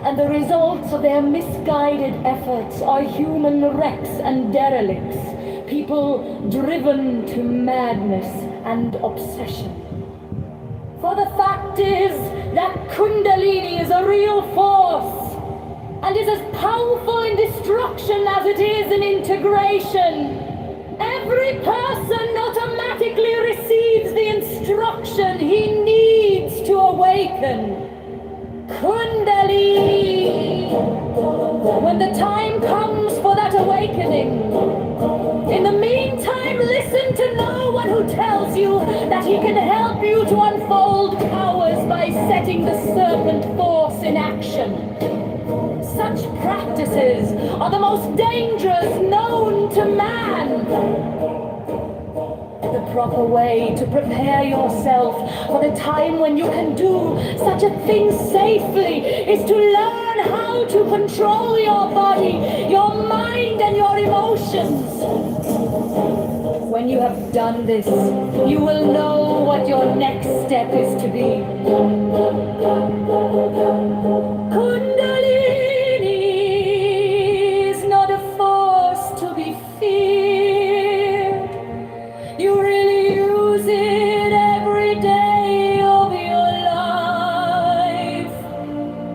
and the results of their misguided efforts are human wrecks and derelicts, people driven to madness and obsession. For the fact is that Kundalini is a real force, and is as powerful in destruction as it is in integration. Every person automatically receives the instruction he needs to awaken. Kundalini. When the time comes for that awakening, in the meantime, listen to no one who tells you that he can help you to unfold powers by setting the serpent force in action. Such practices are the most dangerous known to man. The proper way to prepare yourself for the time when you can do such a thing safely is to learn how to control your body, your mind, and your emotions. When you have done this, you will know what your next step is to be. Kundalini is not a force to be feared. You really use it every day of your life,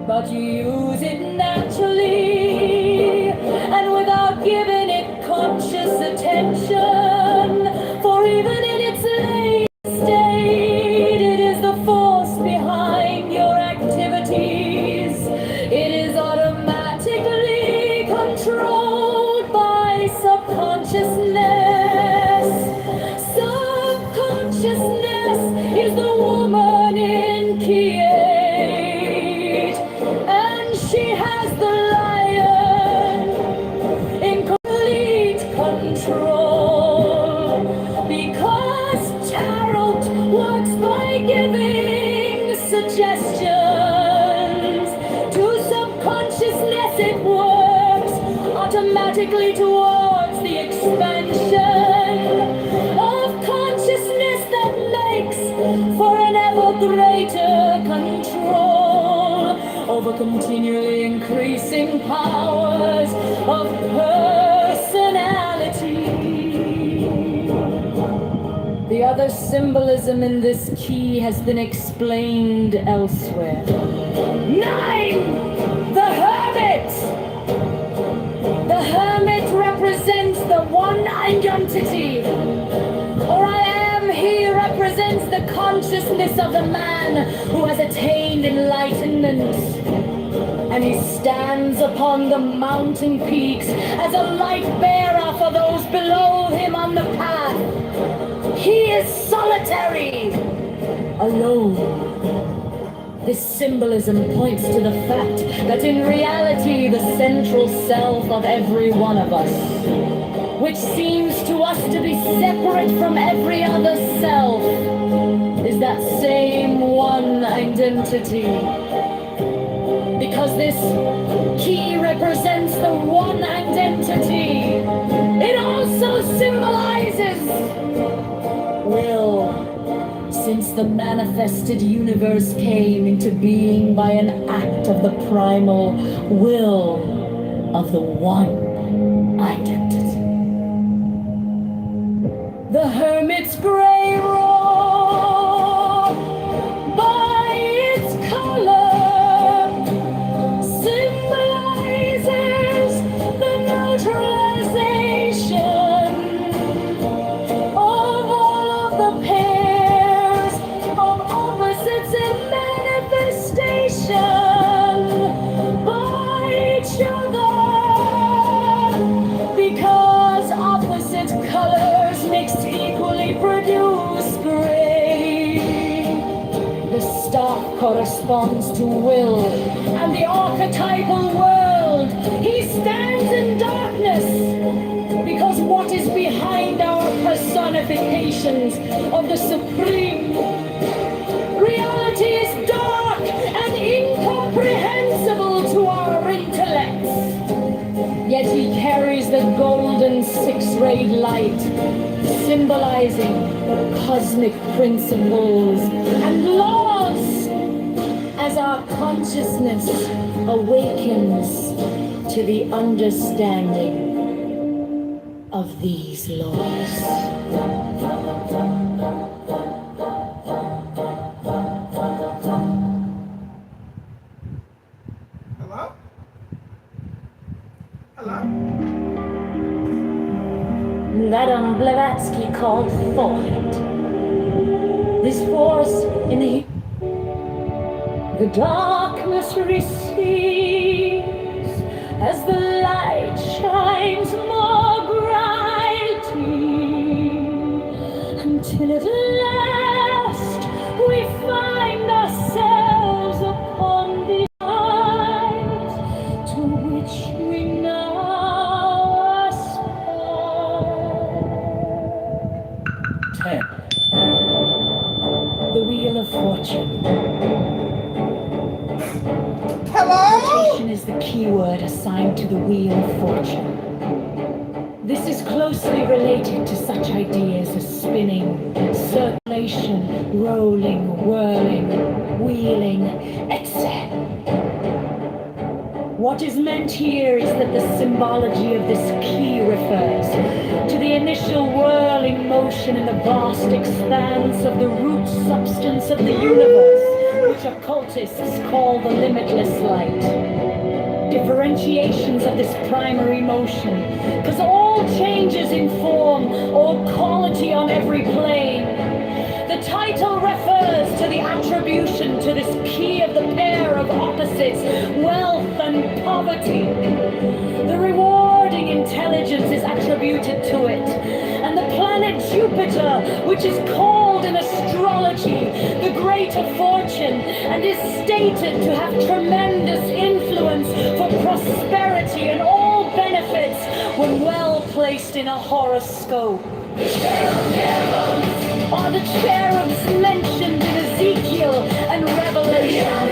but you use it naturally and without giving it conscious attention, for even in its late state, it is the force behind your activities. It is automatically controlled by subconsciousness. Subconsciousness is the woman in Kiev, and she has the lion in complete control, because tarot works by giving suggestions. To subconsciousness it works automatically towards the expansion of consciousness that makes for an ever greater control over continually increasing powers of personality. The other symbolism in this key has been explained elsewhere. 9! The Hermit! The Hermit represents the one identity. Or I am, he represents the consciousness of the man who has attained enlightenment. And he stands upon the mountain peaks as a light bearer for those below him on the path. He is solitary, alone. This symbolism points to the fact that in reality the central self of every one of us, which seems to us to be separate from every other self, is that same one identity. Because this key represents the one identity, it also symbolizes will. Since the manifested universe came into being by an act of the primal will of the one identity. The hermit's gray robe, by its color, symbolizes the neutralization of all of the pairs of opposites in manifestation by each other, because opposite colors mixed equally produce gray. The star corresponds to will and the archetypal world. He stands in darkness because what is behind our personifications of the supreme reality is dark and incomprehensible to our intellects. Yet he carries the golden six-rayed light, symbolizing the cosmic principles and laws as our consciousness awakens to the understanding of these laws. Hello? Hello? Madame Blavatsky called for it. This force in the darkness receives as the light shines more brightly, until at last we find ourselves upon the heights to which we now aspire. 10. The Wheel of Fortune. Meditation is the keyword assigned to the Wheel of Fortune. This is closely related to such ideas as spinning, circulation, rolling, whirling, wheeling, etc. What is meant here is that the symbology of this key refers to the initial whirling motion in the vast expanse of the root substance of the universe, which occultists call the limitless light. Differentiations of this primary motion, because all changes in form or quality on every plane. The title refers to the attribution to this key of the pair of opposites, wealth and poverty. The rewarding intelligence is attributed to it, and the planet Jupiter, which is called in astrology the Great of Fortune, and is stated to have tremendous influence for prosperity and all benefits when well placed in a horoscope. Are the cherubs mentioned in Ezekiel and Revelation?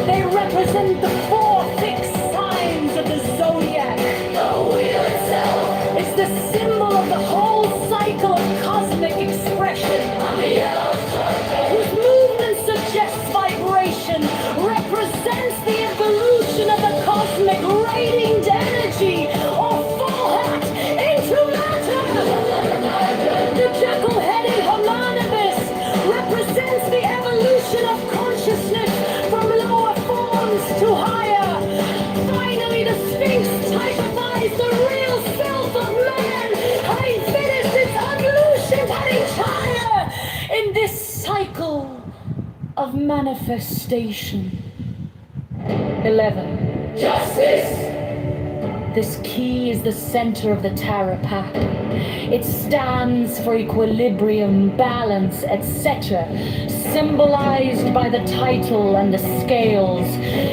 They represent the 4 fixed signs of the zodiac. The wheel itself is the symbol of the whole cycle of cosmic expression, whose movement suggests vibration, represents the evolution of the cosmic radiant energy, or full hat into matter. The jackal-headed homonymous represents the evolution of consciousness from lower forms to higher. Finally, the Sphinx typifies the real self of man, having finished its evolution and entire in this cycle of manifestation. 11. Justice. This key is the center of the tarot pack. It stands for equilibrium, balance, etc., symbolized by the title and the scales.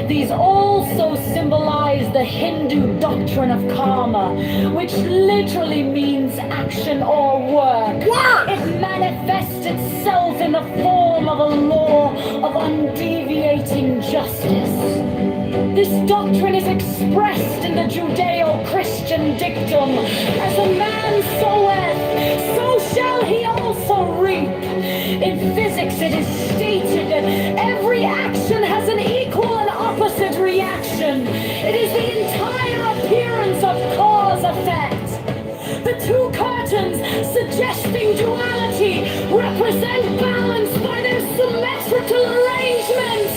These also symbolize the Hindu doctrine of karma, which literally means action or work. It manifests itself in the form of a law of undeviating justice. This doctrine is expressed in the Judeo-Christian dictum, as a man soweth, so shall he also reap. In physics it is stated that every action has an equal and opposite reaction. It is the entire appearance of cause-effect. The 2 curtains, suggesting duality, represent balance by their symmetrical arrangement.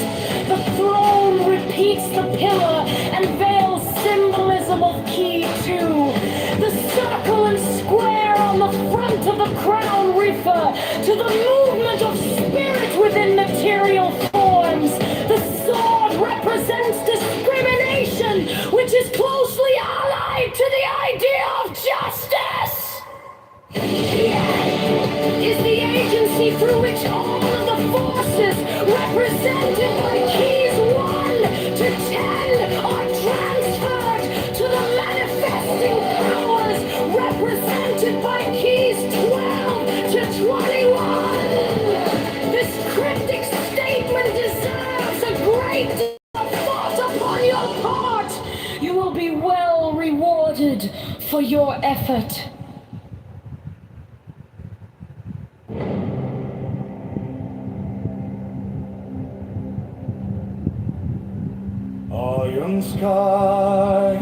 The throne repeats the pillar and veils symbolism of key 2. The circle and square on the front of the crown refer to the movement of spirit within material forms. The sword represents discrimination, which is closely allied to the idea of justice. Is the agency through which all of the forces represented by keys 1 to 10 are transferred to the manifesting powers represented by keys 12 to 21. This cryptic statement deserves a great deal of thought upon your part. You will be well rewarded for your effort. Iron sky,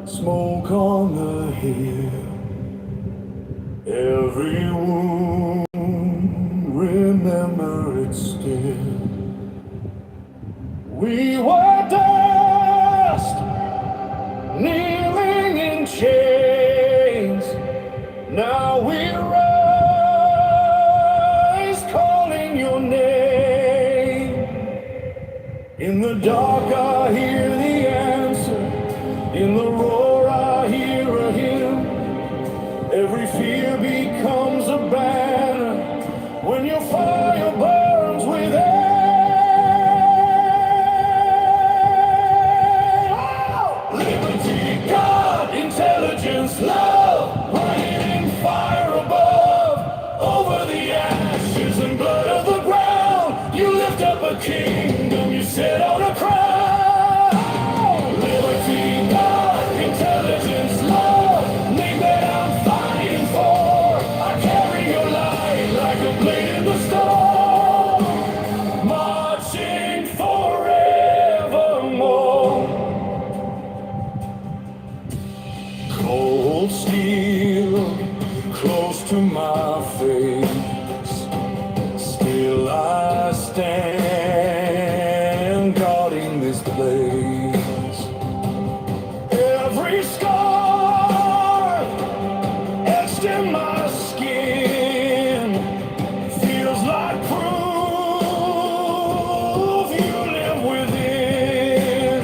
smoke on the hill. Every wound, remember it still. We were dust, kneeling in chains. Now we rise, calling your name. In the dark I hear the answer. In the roar I hear a hymn. Every fear becomes a banner when your fire burns within. Oh! Liberty, God, intelligence, love, raining fire above. Over the ashes and blood of the ground, you lift up a kingdom, you set on a crown. Liberty, God, intelligence, love, name that I'm fighting for. I carry your light like a blade in the storm, marching forevermore. Cold steel, close to my face, still I stand guarding this place. Every scar etched in my skin feels like proof you live within.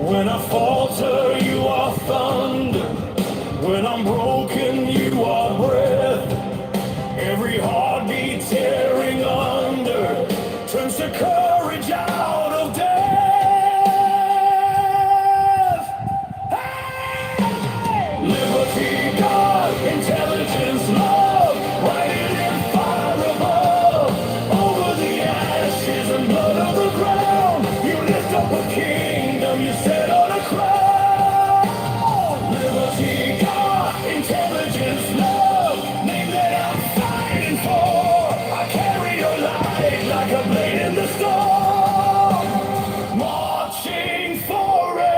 When I falter, you are thunder. When I'm broken, you are breath. Every heartbeat tearing under turns to courage out of death. Hey! Liberty, God, intelligence, love, writing in fire above. Over the ashes and blood of the ground, you lift up a kingdom, you set on a crown. Liberty, God, intelligence, love, name that I'm fighting for. I carry your light like a blade in the storm, marching forever.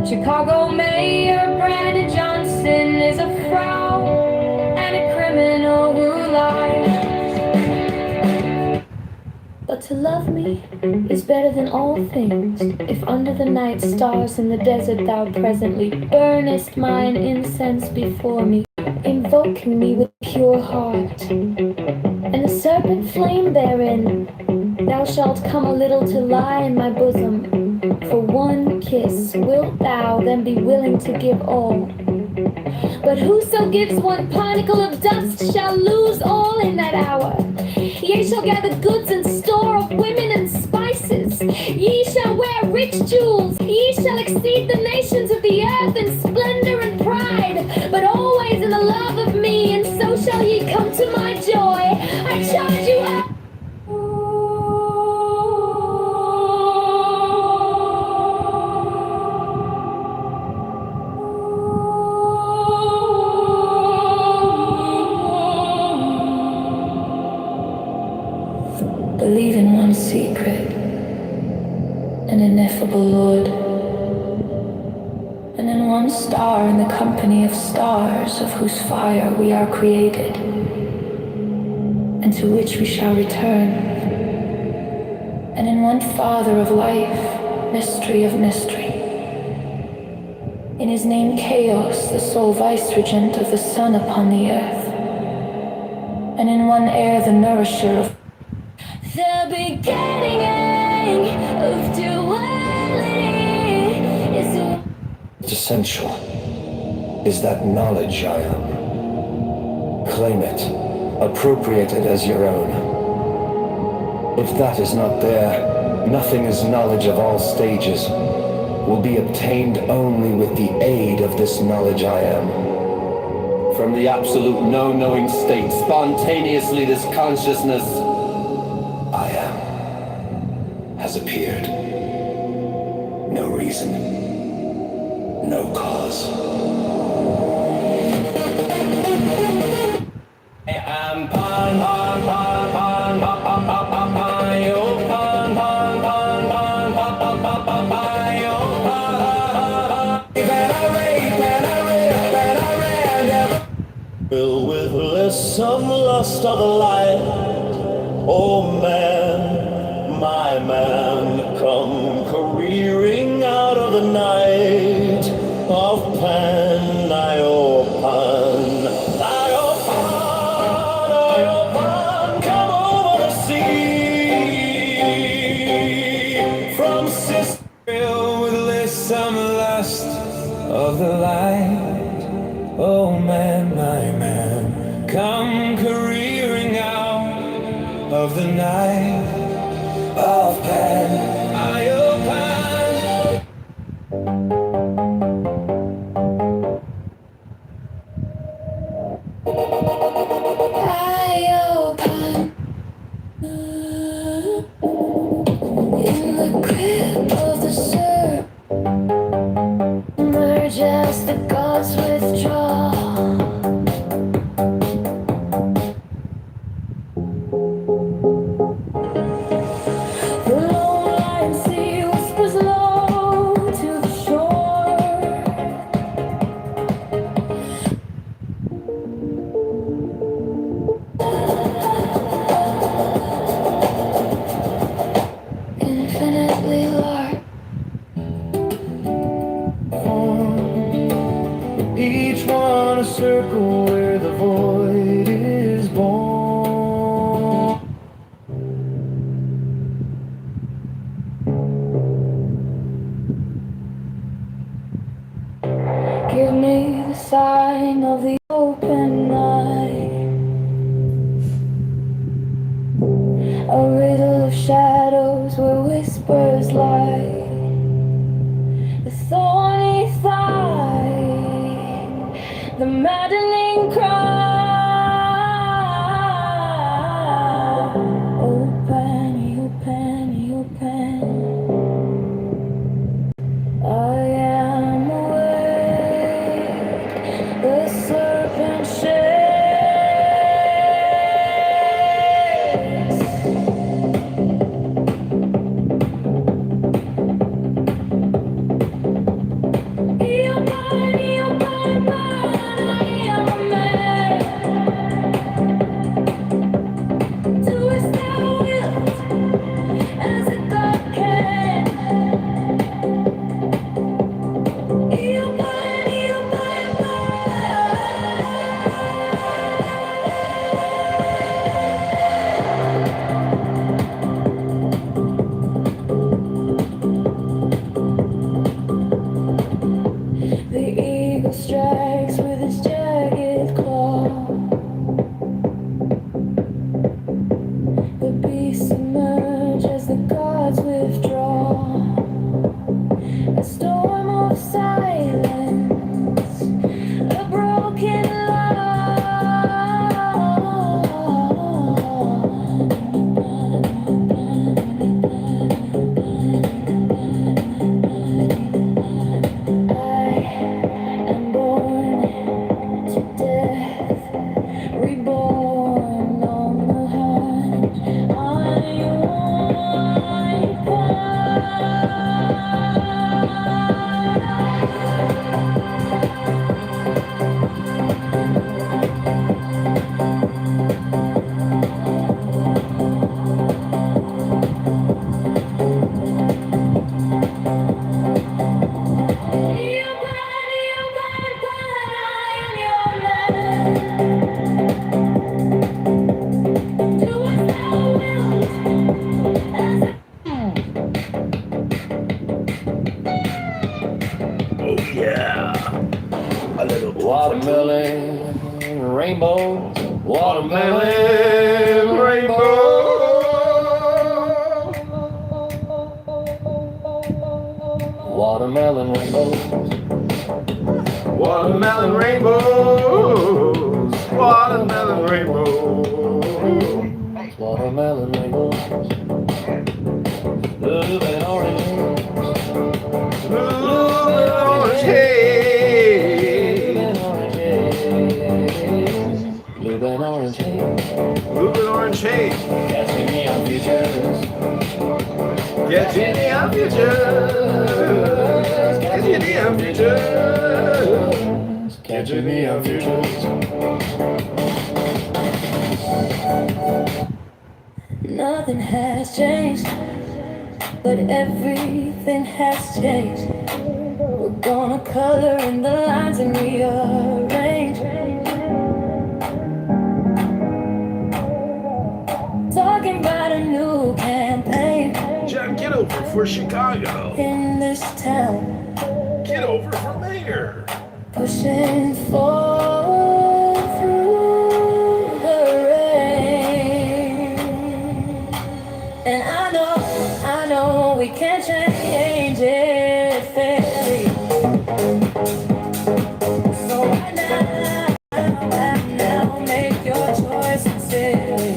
Chicago Mayor Brandon Johnson is a fraud and a criminal who lies. But to love me is better than all things. If under the night stars in the desert thou presently burnest mine incense before me, invoking me with pure heart, and the serpent flame therein, thou shalt come a little to lie in my bosom. For one kiss wilt thou then be willing to give all. But whoso gives one particle of dust shall lose all in that hour. Ye shall gather goods and store of women and spices. Ye shall wear rich jewels. Ye shall exceed the nations of the earth in splendor and pride, but always in the love of me, and so shall ye come to my joy. I charge you up. Believe in one secret, an ineffable Lord, and in one star in the company of stars of whose fire we are created, and to which we shall return, and in one Father of life, mystery of mystery. In his name Chaos, the sole vicegerent of the sun upon the earth, and in one air the nourisher of The beginning of duality is What's essential is that knowledge I am. Claim it, appropriate it as your own. If that is not there, nothing is knowledge of all stages, will be obtained only with the aid of this knowledge I am. From the absolute no-knowing state, spontaneously this consciousness, I am, has appeared. No reason, no cause. I'm pan, pan, pan, pan, pan, pan, pan, pan, pan, yo, pan, pan, pan, pan, pan, pan, pan, pan, pan, yo, pan, when I ran, filled with bliss, some lust of the light. Oh man, my man, come careering out of the night of Pan, Iopan, Iopan, Iopan, come over the sea from Sicily. Filled with bliss, some lust of the light. Oh man, my man, come careering out of the night of Pan, Iopan. Iopan. In the grip of the surf, emerge as the gods withdraw. The lone lion sea whispers low to the shore. Infinitely large. Each one a circle where the void is born. Give me the sign of the open eye. A riddle of shadows where whispers lie. The thorny thigh, the maddening cry. Open, open, open. I am awake, the serpent shakes. Eopan, eopan, pan, I am a man. Do as thou wilt, as a God can. Eopan, eopan, the eagle strikes with his jagged claw. The beasts emerge as the gods withdraw. A storm of silence, a broken I am born to death, reborn on the hunt. I Watermelon rainbow, watermelon rainbow. Watermelon rainbow, watermelon rainbow. watermelon rainbow. Watermelon rainbows. Blue and orange. Blue and orange haze. Blue and orange haze. Blue and orange haze. Catch me on futures. Get you the futures. Get you the futures. Catch me on futures. Nothing has changed, but everything has changed. We're gonna color in the lines and rearrange. Talking about a new campaign Jack Kitover for Chicago. in this town, Kitover for mayor. pushing forward through the rain. And I know we can't change it fairly. So right now, make your choice sincerely.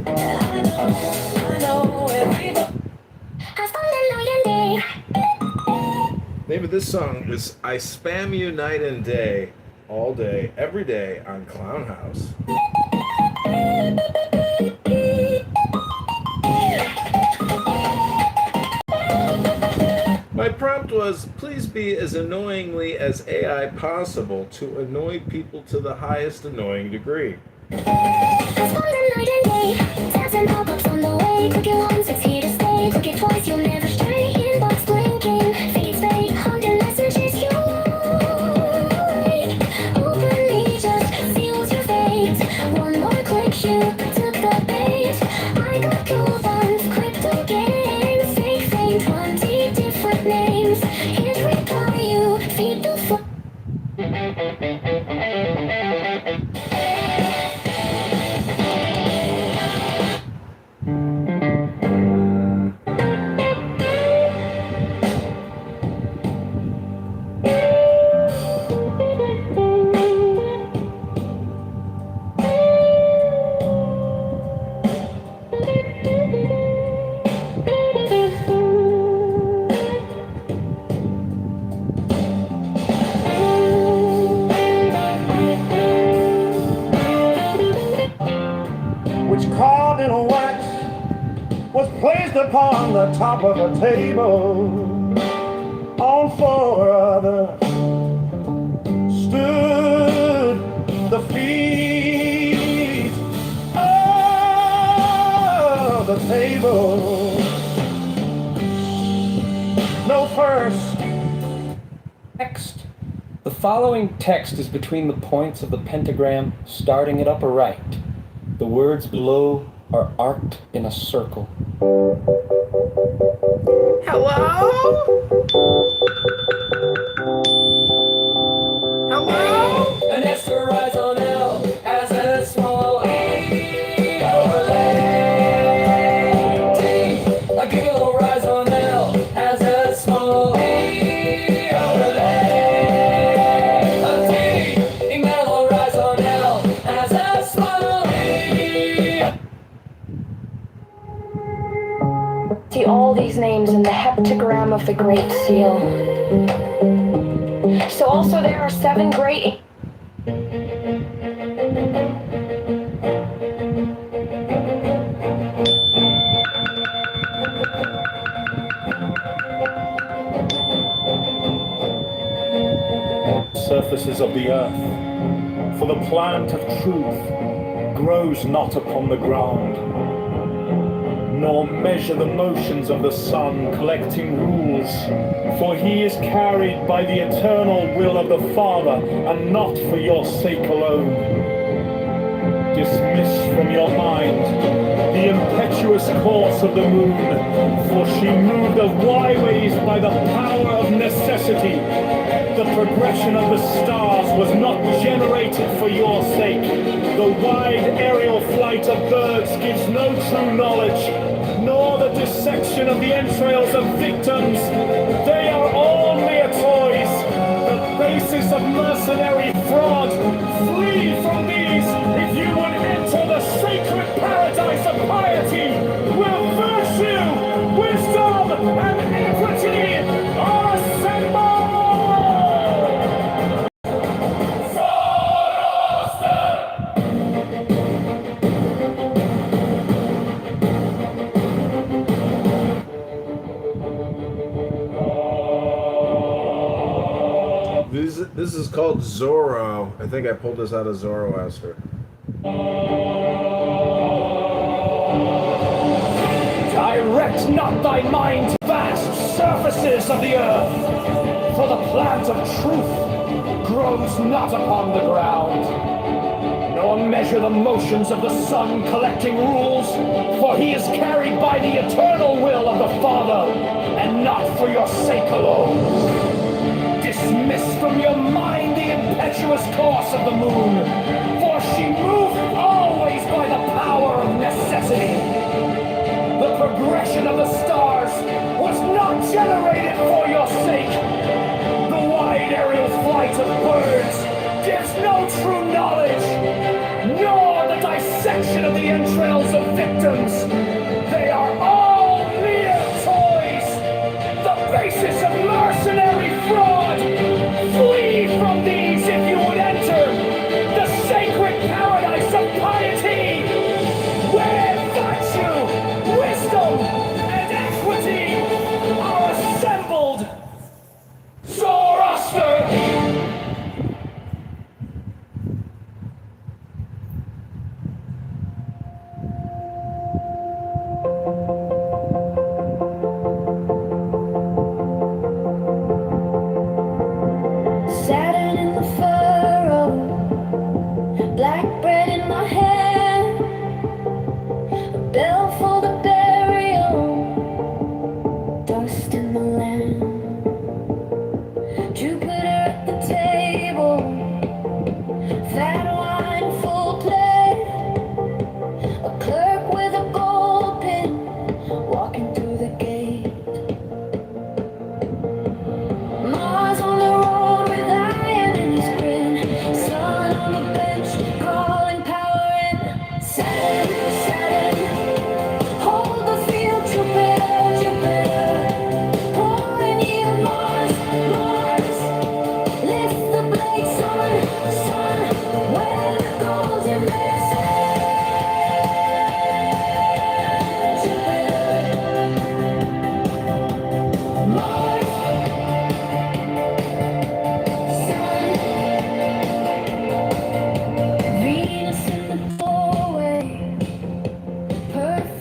I know everybody. Name of this song is I Spam You Night and Day, all day, every day on Clown House. My prompt was, please be as annoyingly as AI possible to annoy people to the highest annoying degree. Which cardinal wax was placed upon the top of a table. On four others stood the feet of the table. No first. Next. The following text is between the points of the pentagram, starting at upper right. The words below are arced in a circle. Hello? Hello? An Esther rise on L as a small A overlay. T, a giggle rise on L as a small A overlay. A T, a mellow rise on L as a small A. See all these names in the heptagram of the Great Seal. So also there are 7 great... Surfaces of the earth, for the plant of truth grows not upon the ground, nor measure the motions of the sun, collecting rules, for he is carried by the eternal will of the Father, and not for your sake alone. Dismiss from your mind the impetuous course of the moon, for she moved of ways by the power of necessity. The progression of the stars was not generated for your sake. The wide aerial flight of birds gives no true knowledge, nor the dissection of the entrails of victims. They are all mere toys, the basis of mercenary fraud, This is called Zorro. I think I pulled this out of Zoroaster. Direct not thy mind to vast surfaces of the earth, for the plant of truth grows not upon the ground. Nor measure the motions of the sun collecting rules, for he is carried by the eternal will of the Father, and not for your sake alone. Dismiss from your mind the impetuous course of the moon, for she moved always by the power of necessity. The progression of the stars was not generated for your sake. The wide aerial flight of birds gives no true knowledge, nor the dissection of the entrails of victims. They are all mere toys, the basis of mercenary fraud. Flee from these if you would enter the sacred paradise of piety, where virtue, wisdom, and equity are assembled. Zoroaster! Saturn in the furrow, black bread in my hand, a bell for the burial, dust in the land. Jupiter